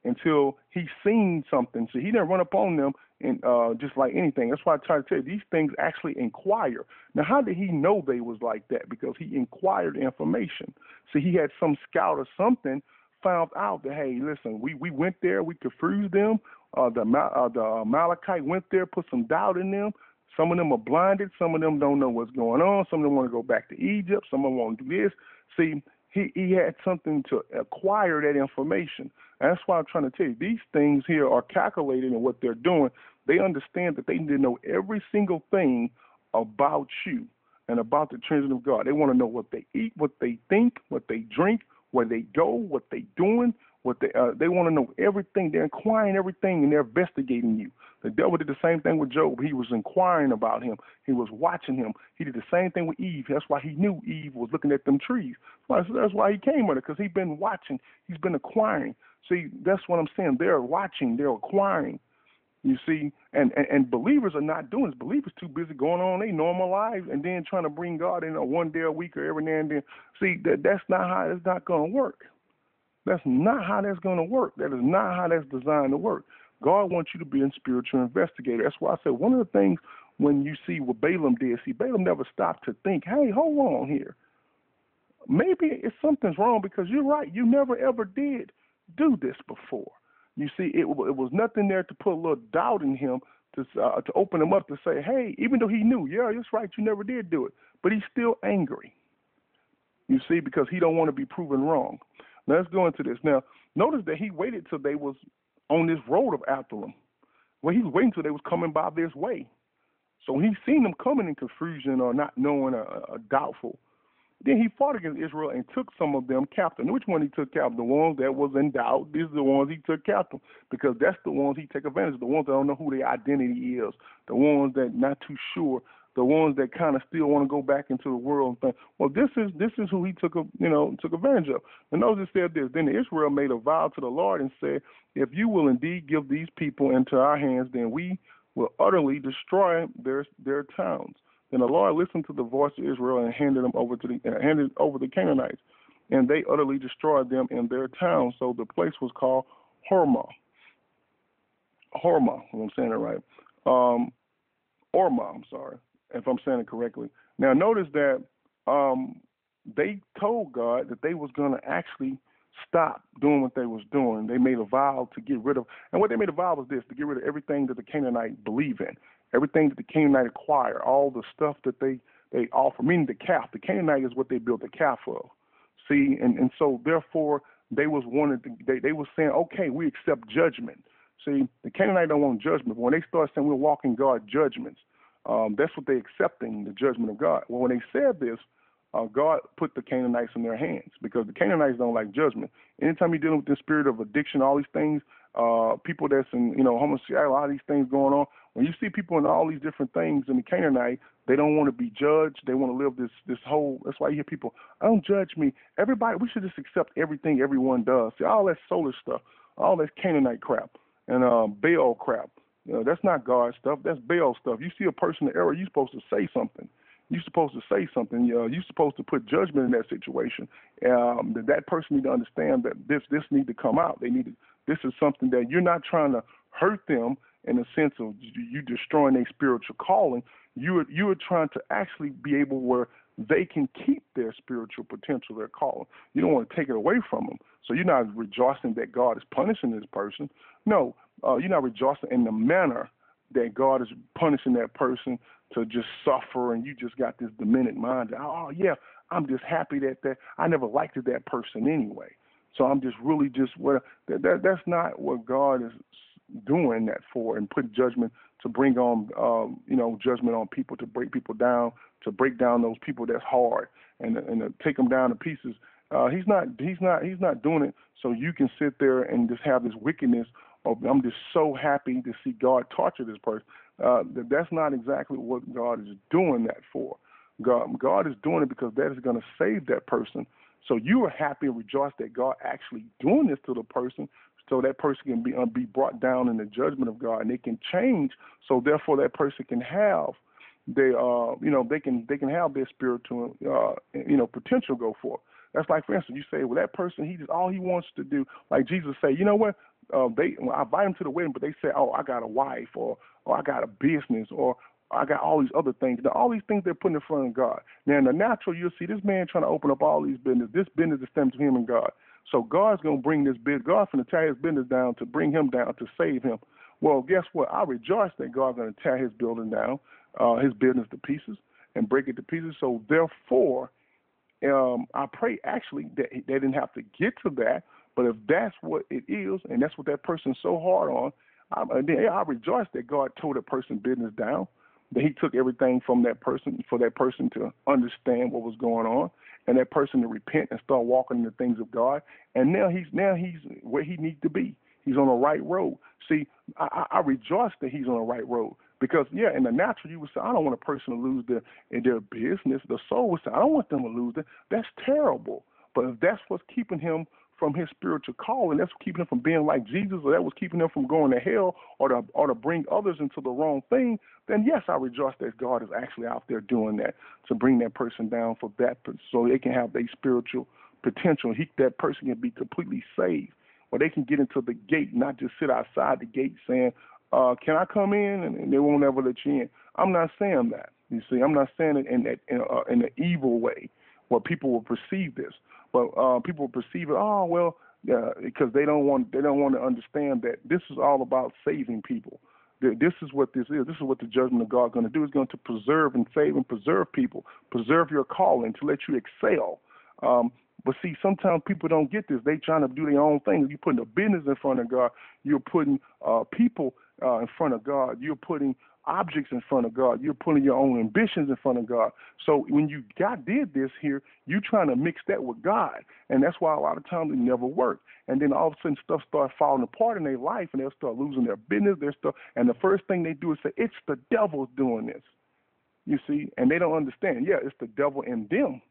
until he seen something. So he didn't run up on them and just like anything. That's why I try to tell you, these things actually inquire. Now, how did he know they was like that? Because he inquired information. So he had some scout or something found out that, hey, listen, we went there, we confused them. The Amalekite went there, put some doubt in them. Some of them are blinded. Some of them don't know what's going on. Some of them want to go back to Egypt. Some of them want to do this. See, he had something to acquire that information. And that's why I'm trying to tell you, these things here are calculated in what they're doing. They understand that they need to know every single thing about you and about the Trinity of God. They want to know what they eat, what they think, what they drink, where they go, what they doing, what they want to know everything. They're inquiring everything, and they're investigating you. The devil did the same thing with Job. He was inquiring about him. He was watching him. He did the same thing with Eve. That's why he knew Eve was looking at them trees. That's why he came with her, because he's been watching. He's been acquiring. See, that's what I'm saying. They're watching. They're acquiring. You see, and believers are not doing this. Believers too busy going on their normal lives and then trying to bring God in one day a week or every now and then. See, that's not how it's not going to work. That's not how that's going to work. That is not how that's designed to work. God wants you to be a spiritual investigator. That's why I said one of the things when you see what Balaam did, see, Balaam never stopped to think, hey, hold on here. Maybe something's wrong, because you're right. You never, ever did do this before. You see, it was nothing there to put a little doubt in him to open him up to say, hey, even though he knew, yeah, that's right, you never did do it. But he's still angry, you see, because he don't want to be proven wrong. Now, let's go into this. Now, notice that he waited till they was on this road of Absalom. Well, he was waiting till they was coming by this way. So when he seen them coming in confusion or not knowing or doubtful, then he fought against Israel and took some of them captive. Which one he took captive? The ones that was in doubt. These are the ones he took captive, because that's the ones he take advantage of, the ones that don't know who their identity is, the ones that not too sure, the ones that kind of still want to go back into the world and think, well, this is who he took advantage of. And notice it said this: then Israel made a vow to the Lord and said, if you will indeed give these people into our hands, then we will utterly destroy their towns. Then the Lord listened to the voice of Israel and handed over the Canaanites, and they utterly destroyed them in their towns. So the place was called Hormah. Hormah, if I'm saying it right. Ormah, I'm sorry, if I'm saying it correctly. Now notice that they told God that they was going to actually stop doing what they was doing. They made a vow to get rid of, and what they made a vow was this: to get rid of everything that the Canaanite believe in, everything that the Canaanite acquire, all the stuff that they offer, meaning the calf. The Canaanite is what they built the calf of. See, and so therefore they was they was saying, okay, we accept judgment. See, the Canaanite don't want judgment. But when they start saying we're walking God judgments, that's what they accepting, the judgment of God. Well, when they said this, God put the Canaanites in their hands, because the Canaanites don't like judgment. Anytime you're dealing with the spirit of addiction, all these things, people that's in, homosexuality, a lot of these things going on. When you see people in all these different things in the Canaanite, they don't want to be judged. They want to live this whole. That's why you hear people, don't judge me. Everybody, we should just accept everything everyone does. See, all that solar stuff, all that Canaanite crap and Baal crap. That's not God stuff. That's Baal stuff. You see a person in error, you're supposed to say something. You're supposed to say something. You're supposed to put judgment in that situation. That person need to understand that this need to come out. This is something that you're not trying to hurt them in the sense of you destroying their spiritual calling. You are trying to actually be able where they can keep their spiritual potential, their calling. You don't want to take it away from them. So you're not rejoicing that God is punishing this person. No, you're not rejoicing in the manner that God is punishing that person to just suffer, and you just got this demented mind. Oh, yeah, I'm just happy that I never liked that person anyway. So I'm just really that's not what God is doing that for, and put judgment to bring on, judgment on people, to break people down, to break down those people that's hard and to take them down to pieces. He's not doing it so you can sit there and just have this wickedness or I'm just so happy to see God torture this person. That's not exactly what God is doing that for. God is doing it because that is going to save that person. So you are happy and rejoice that God actually doing this to the person, so that person can be brought down in the judgment of God, and they can change. So therefore, that person can have they can have their spiritual potential go forth. That's like, for instance, you say, well, that person, he just all he wants to do, like Jesus say, you know what? I invite him to the wedding, but they say, oh, I got a wife, or I got a business, or I got all these other things. Now, all these things they're putting in front of God. Now, in the natural, you'll see this man trying to open up all these business. This business is stemmed to him and God. So God's going to bring this business. God's going to tear his business down to bring him down to save him. Well, guess what? I rejoice that God's going to tear his building down, his business to pieces, and break it to pieces. So therefore, I pray actually that they didn't have to get to that, but if that's what it is, and that's what that person's so hard on, I rejoice that God tore that person's business down, that he took everything from that person for that person to understand what was going on, and that person to repent and start walking in the things of God. And now he's where he needs to be. He's on the right road. See, I rejoice that he's on the right road because, in the natural, you would say, I don't want a person to lose their business. The soul would say, I don't want them to lose it. That's terrible. But if that's what's keeping him from his spiritual calling, that's keeping him from being like Jesus, or that was keeping him from going to hell, or to bring others into the wrong thing, then yes, I rejoice that God is actually out there doing that to bring that person down for that, so they can have their spiritual potential. That person can be completely saved, or they can get into the gate, not just sit outside the gate saying, can I come in? And they won't ever let you in. I'm not saying that. You see, I'm not saying it in an evil way where people will perceive this. But people perceive it, because they don't want to understand that this is all about saving people. This is what this is. This is what the judgment of God is going to do. It's going to preserve and save and preserve people, preserve your calling, to let you excel. But see, sometimes people don't get this. They trying to do their own thing. You're putting a business in front of God. You're putting people in front of God. You're putting objects in front of God. You're putting your own ambitions in front of God. So when God did this here, you're trying to mix that with God. And that's why a lot of times it never works. And then all of a sudden stuff starts falling apart in their life, and they'll start losing their business, their stuff. And the first thing they do is say, it's the devil doing this. You see? And they don't understand. Yeah, it's the devil in them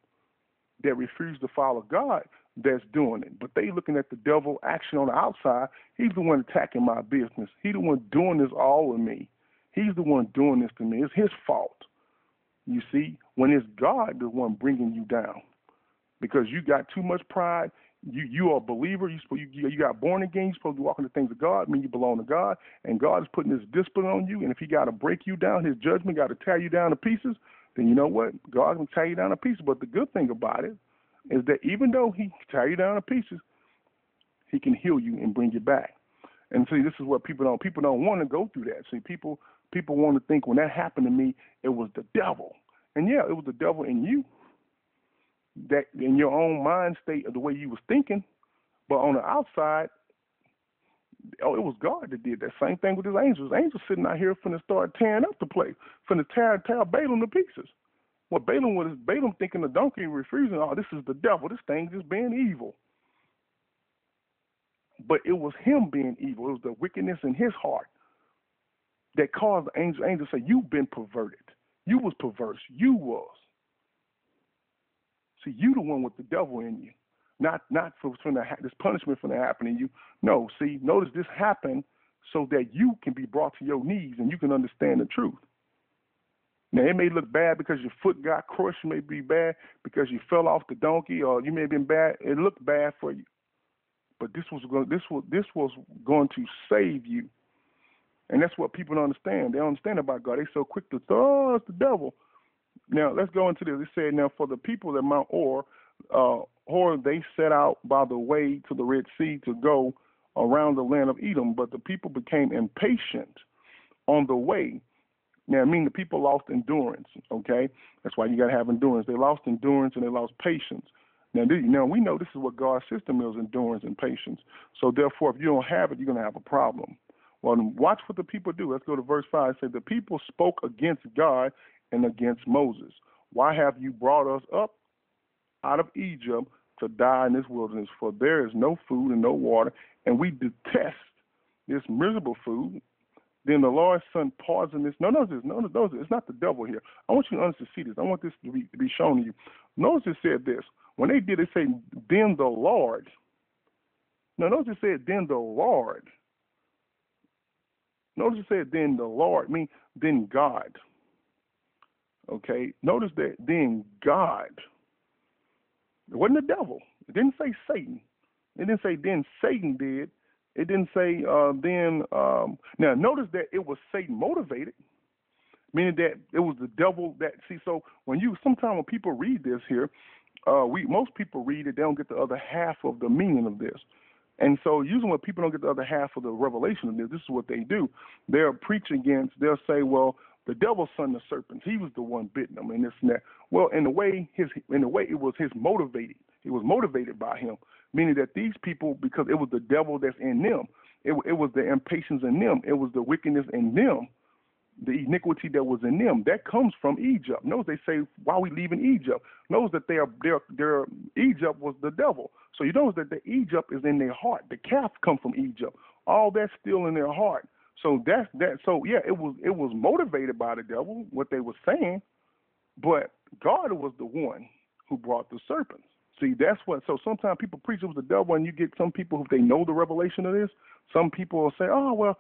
that refuse to follow God that's doing it. But they looking at the devil action on the outside. He's the one attacking my business. He's the one doing this all with me. He's the one doing this to me. It's his fault. You see, when it's God the one bringing you down, because you got too much pride. You are a believer. You got born again. You're supposed to walk in the things of God. I mean, you belong to God, and God is putting His discipline on you. And if He got to break you down, His judgment got to tear you down to pieces, then you know what? God can tear you down to pieces. But the good thing about it is that even though He can tear you down to pieces, He can heal you and bring you back. And see, this is what people don't want to go through that. See, people want to think when that happened to me, it was the devil. And yeah, it was the devil in you, that in your own mind state of the way you was thinking. But on the outside, it was God that did that. Same thing with His angels. Angels sitting out here finna start tearing up the place, finna tear Balaam to pieces. What Balaam thinking the donkey refusing, oh, this is the devil. This thing just being evil. But it was him being evil. It was the wickedness in his heart that caused the angel to say, you've been perverted. You was perverse. You was. See, you the one with the devil in you. Not for this punishment for happening to you. No, see, notice this happened so that you can be brought to your knees and you can understand the truth. Now, it may look bad because your foot got crushed. It may be bad because you fell off the donkey, or you may have been bad. It looked bad for you. But this was going to save you. And that's what people don't understand. They don't understand about God. They're so quick to say, oh, it's the devil. Now, let's go into this. It said, now, for the people at Mount Or, they set out by the way to the Red Sea to go around the land of Edom, but the people became impatient on the way. Now, I mean, the people lost endurance, okay? That's why you got to have endurance. They lost endurance and they lost patience. Now, we know this is what God's system is, endurance and patience. So, therefore, if you don't have it, you're going to have a problem. Well, watch what the people do. Let's go to verse 5. It says, the people spoke against God and against Moses. Why have you brought us up out of Egypt to die in this wilderness? For there is no food and no water, and we detest this miserable food. Then the Lord sent poisonous. No, notice this. Notice this. It's not the devil here. I want you to see this. I want this to be shown to you. Notice it said this. When they did it, say, then the Lord. Now, notice it said, then the Lord. Notice it said, then the Lord, mean, then God. Okay? Notice that, then God. It wasn't the devil. It didn't say Satan. It didn't say, then Satan did. It didn't say, now notice that it was Satan motivated, meaning that it was the devil that, see, so sometimes when people read this here, most people read it, they don't get the other half of the meaning of this. And so usually when people don't get the other half of the revelation of this is what they do. They'll preach against, they'll say, well, the devil's son the serpents, he was the one bitten them and this and that. Well, in a way it was his motivated. It was motivated by him, meaning that these people, because it was the devil that's in them, it was the impatience in them, it was the wickedness in them, the iniquity that was in them, that comes from Egypt. Notice they say, why are we leaving Egypt? Notice that their Egypt was the devil. So you notice that the Egypt is in their heart. The calf come from Egypt. All that's still in their heart. So So yeah, it was motivated by the devil, what they were saying, but God was the one who brought the serpents. See, that's what. So sometimes people preach it was the devil, and you get some people who they know the revelation of this. Some people will say, oh well,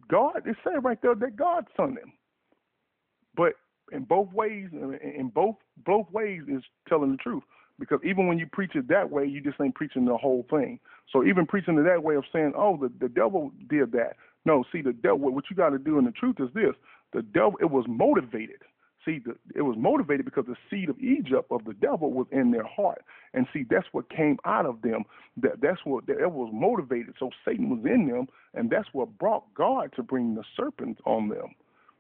God, it said right there that God sent him. But in both ways, both ways is telling the truth. Because even when you preach it that way, you just ain't preaching the whole thing. So even preaching it that way of saying, oh, the devil did that. No, see, the devil, what you got to do in the truth is this. The devil, it was motivated. See, it was motivated because the seed of Egypt, of the devil, was in their heart. And see, that's what came out of them. That's what it was motivated. So Satan was in them, and that's what brought God to bring the serpent on them.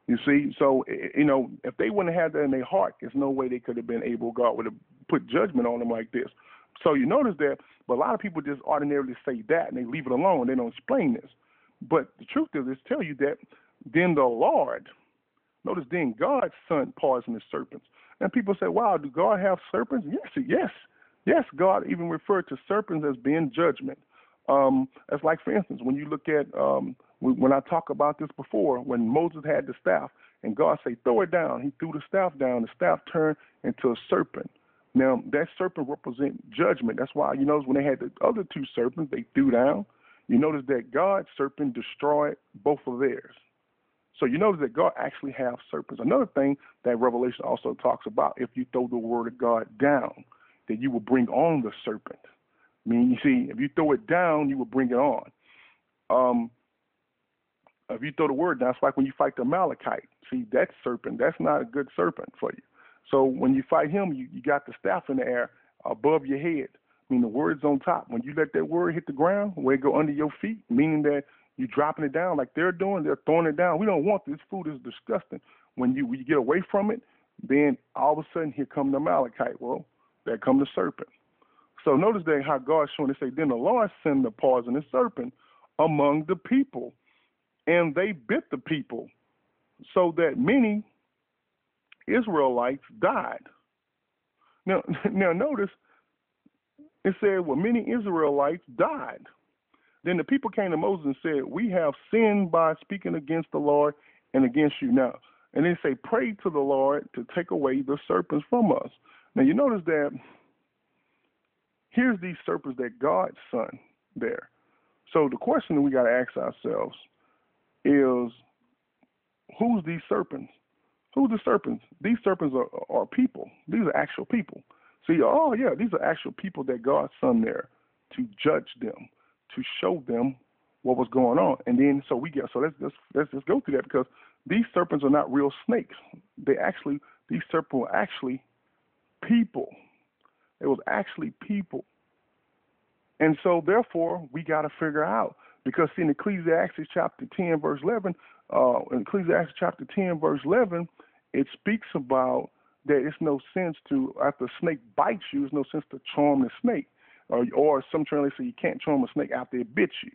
You see, so, if they wouldn't have had that in their heart, there's no way they could have been able, God would have put judgment on them like this. So you notice that, but a lot of people just ordinarily say that, and they leave it alone. They don't explain this. But the truth is, it tells you that then the Lord, notice then God sent poisonous serpents. And people say, wow, do God have serpents? Yes, God even referred to serpents as being judgment. That's like, for instance, when you look at, when I talk about this before, when Moses had the staff and God said, throw it down, he threw the staff down, the staff turned into a serpent. Now, that serpent represents judgment. That's why, you notice when they had the other two serpents, they threw down. You notice that God's serpent destroyed both of theirs. So you notice that God actually has serpents. Another thing that Revelation also talks about, if you throw the word of God down, that you will bring on the serpent. I mean, you see, if you throw it down, you will bring it on. If you throw the word down, it's like when you fight the Amalekite. See, that serpent, that's not a good serpent for you. So when you fight him, you got the staff in the air above your head. I mean, the word's on top. When you let that word hit the ground, where it go under your feet, meaning that you're dropping it down like they're doing, they're throwing it down. We don't want this. Food is disgusting. When you get away from it, then all of a sudden here come the Amalekite. Well, there come the serpent. So notice that how God's showing it. Say, then the Lord sent the poisonous serpent among the people, and they bit the people, so that many Israelites died. Now notice it said, well, many Israelites died. Then the people came to Moses and said, we have sinned by speaking against the Lord and against you now. And they say, pray to the Lord to take away the serpents from us. Now you notice that here's these serpents that God sent there. So the question that we got to ask ourselves is, who's these serpents? Who's the serpents? These serpents are people. These are actual people. See, these are actual people that God sent there to judge them, to show them what was going on. And then let's just go through that, because these serpents are not real snakes. These serpents were actually people. It was actually people. And so therefore we got to figure out, because see, in Ecclesiastes chapter 10 verse 11, it speaks about that it's no sense to, after a snake bites you, it's no sense to charm the snake. Or some translations say you can't charm a snake after it bits you.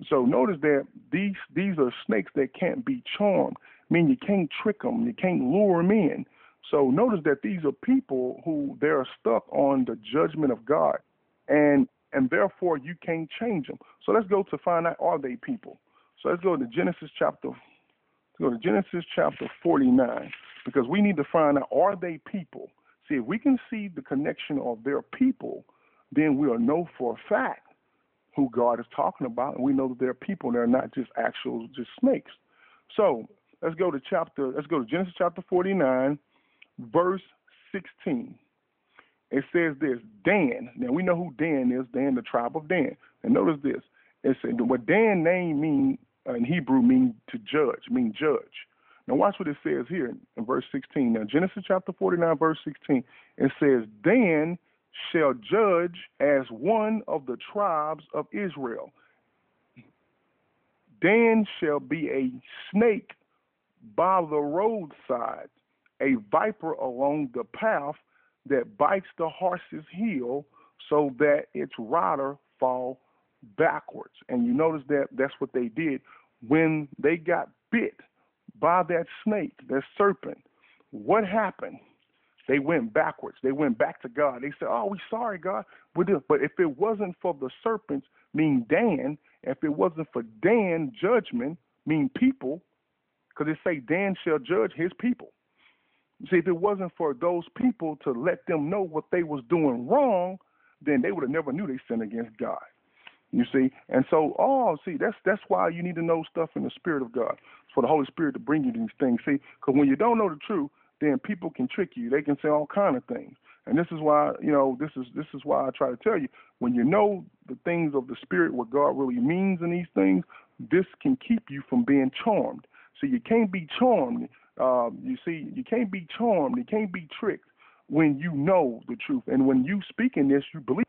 So notice that these are snakes that can't be charmed. I mean, you can't trick them. You can't lure them in. So notice that these are people who they're stuck on the judgment of God. And and therefore you can't change them. So let's go to find out, are they people? So let's go to Genesis chapter 49, because we need to find out, are they people? See, if we can see the connection of their people, then we'll know for a fact who God is talking about, and we know that they're people. They're not just just snakes. So let's go to Genesis chapter 49, verse 16. It says this: Dan. Now we know who Dan is. Dan, the tribe of Dan. And notice this: it said what Dan name mean in Hebrew mean to judge, judge. Now watch what it says here in verse 16. Now Genesis chapter 49, verse 16. It says, Dan shall judge as one of the tribes of Israel. Dan shall be a snake by the roadside, a viper along the path that bites the horse's heel so that its rider fall backwards. And you notice that that's what they did when they got bit by that snake, that serpent. What happened? They went backwards. They went back to God. They said, oh, we sorry, God. But if it wasn't for the serpents, mean Dan, if it wasn't for Dan, judgment, mean people, because it say Dan shall judge his people. See, if it wasn't for those people to let them know what they was doing wrong, then they would have never knew they sinned against God. You see? And so, that's why you need to know stuff in the Spirit of God. It's for the Holy Spirit to bring you these things. See, because when you don't know the truth, then people can trick you. They can say all kind of things. And this is why, this is why I try to tell you, when you know the things of the Spirit, what God really means in these things, this can keep you from being charmed. So you can't be charmed. You can't be charmed. You can't be tricked when you know the truth. And when you speak in this, you believe.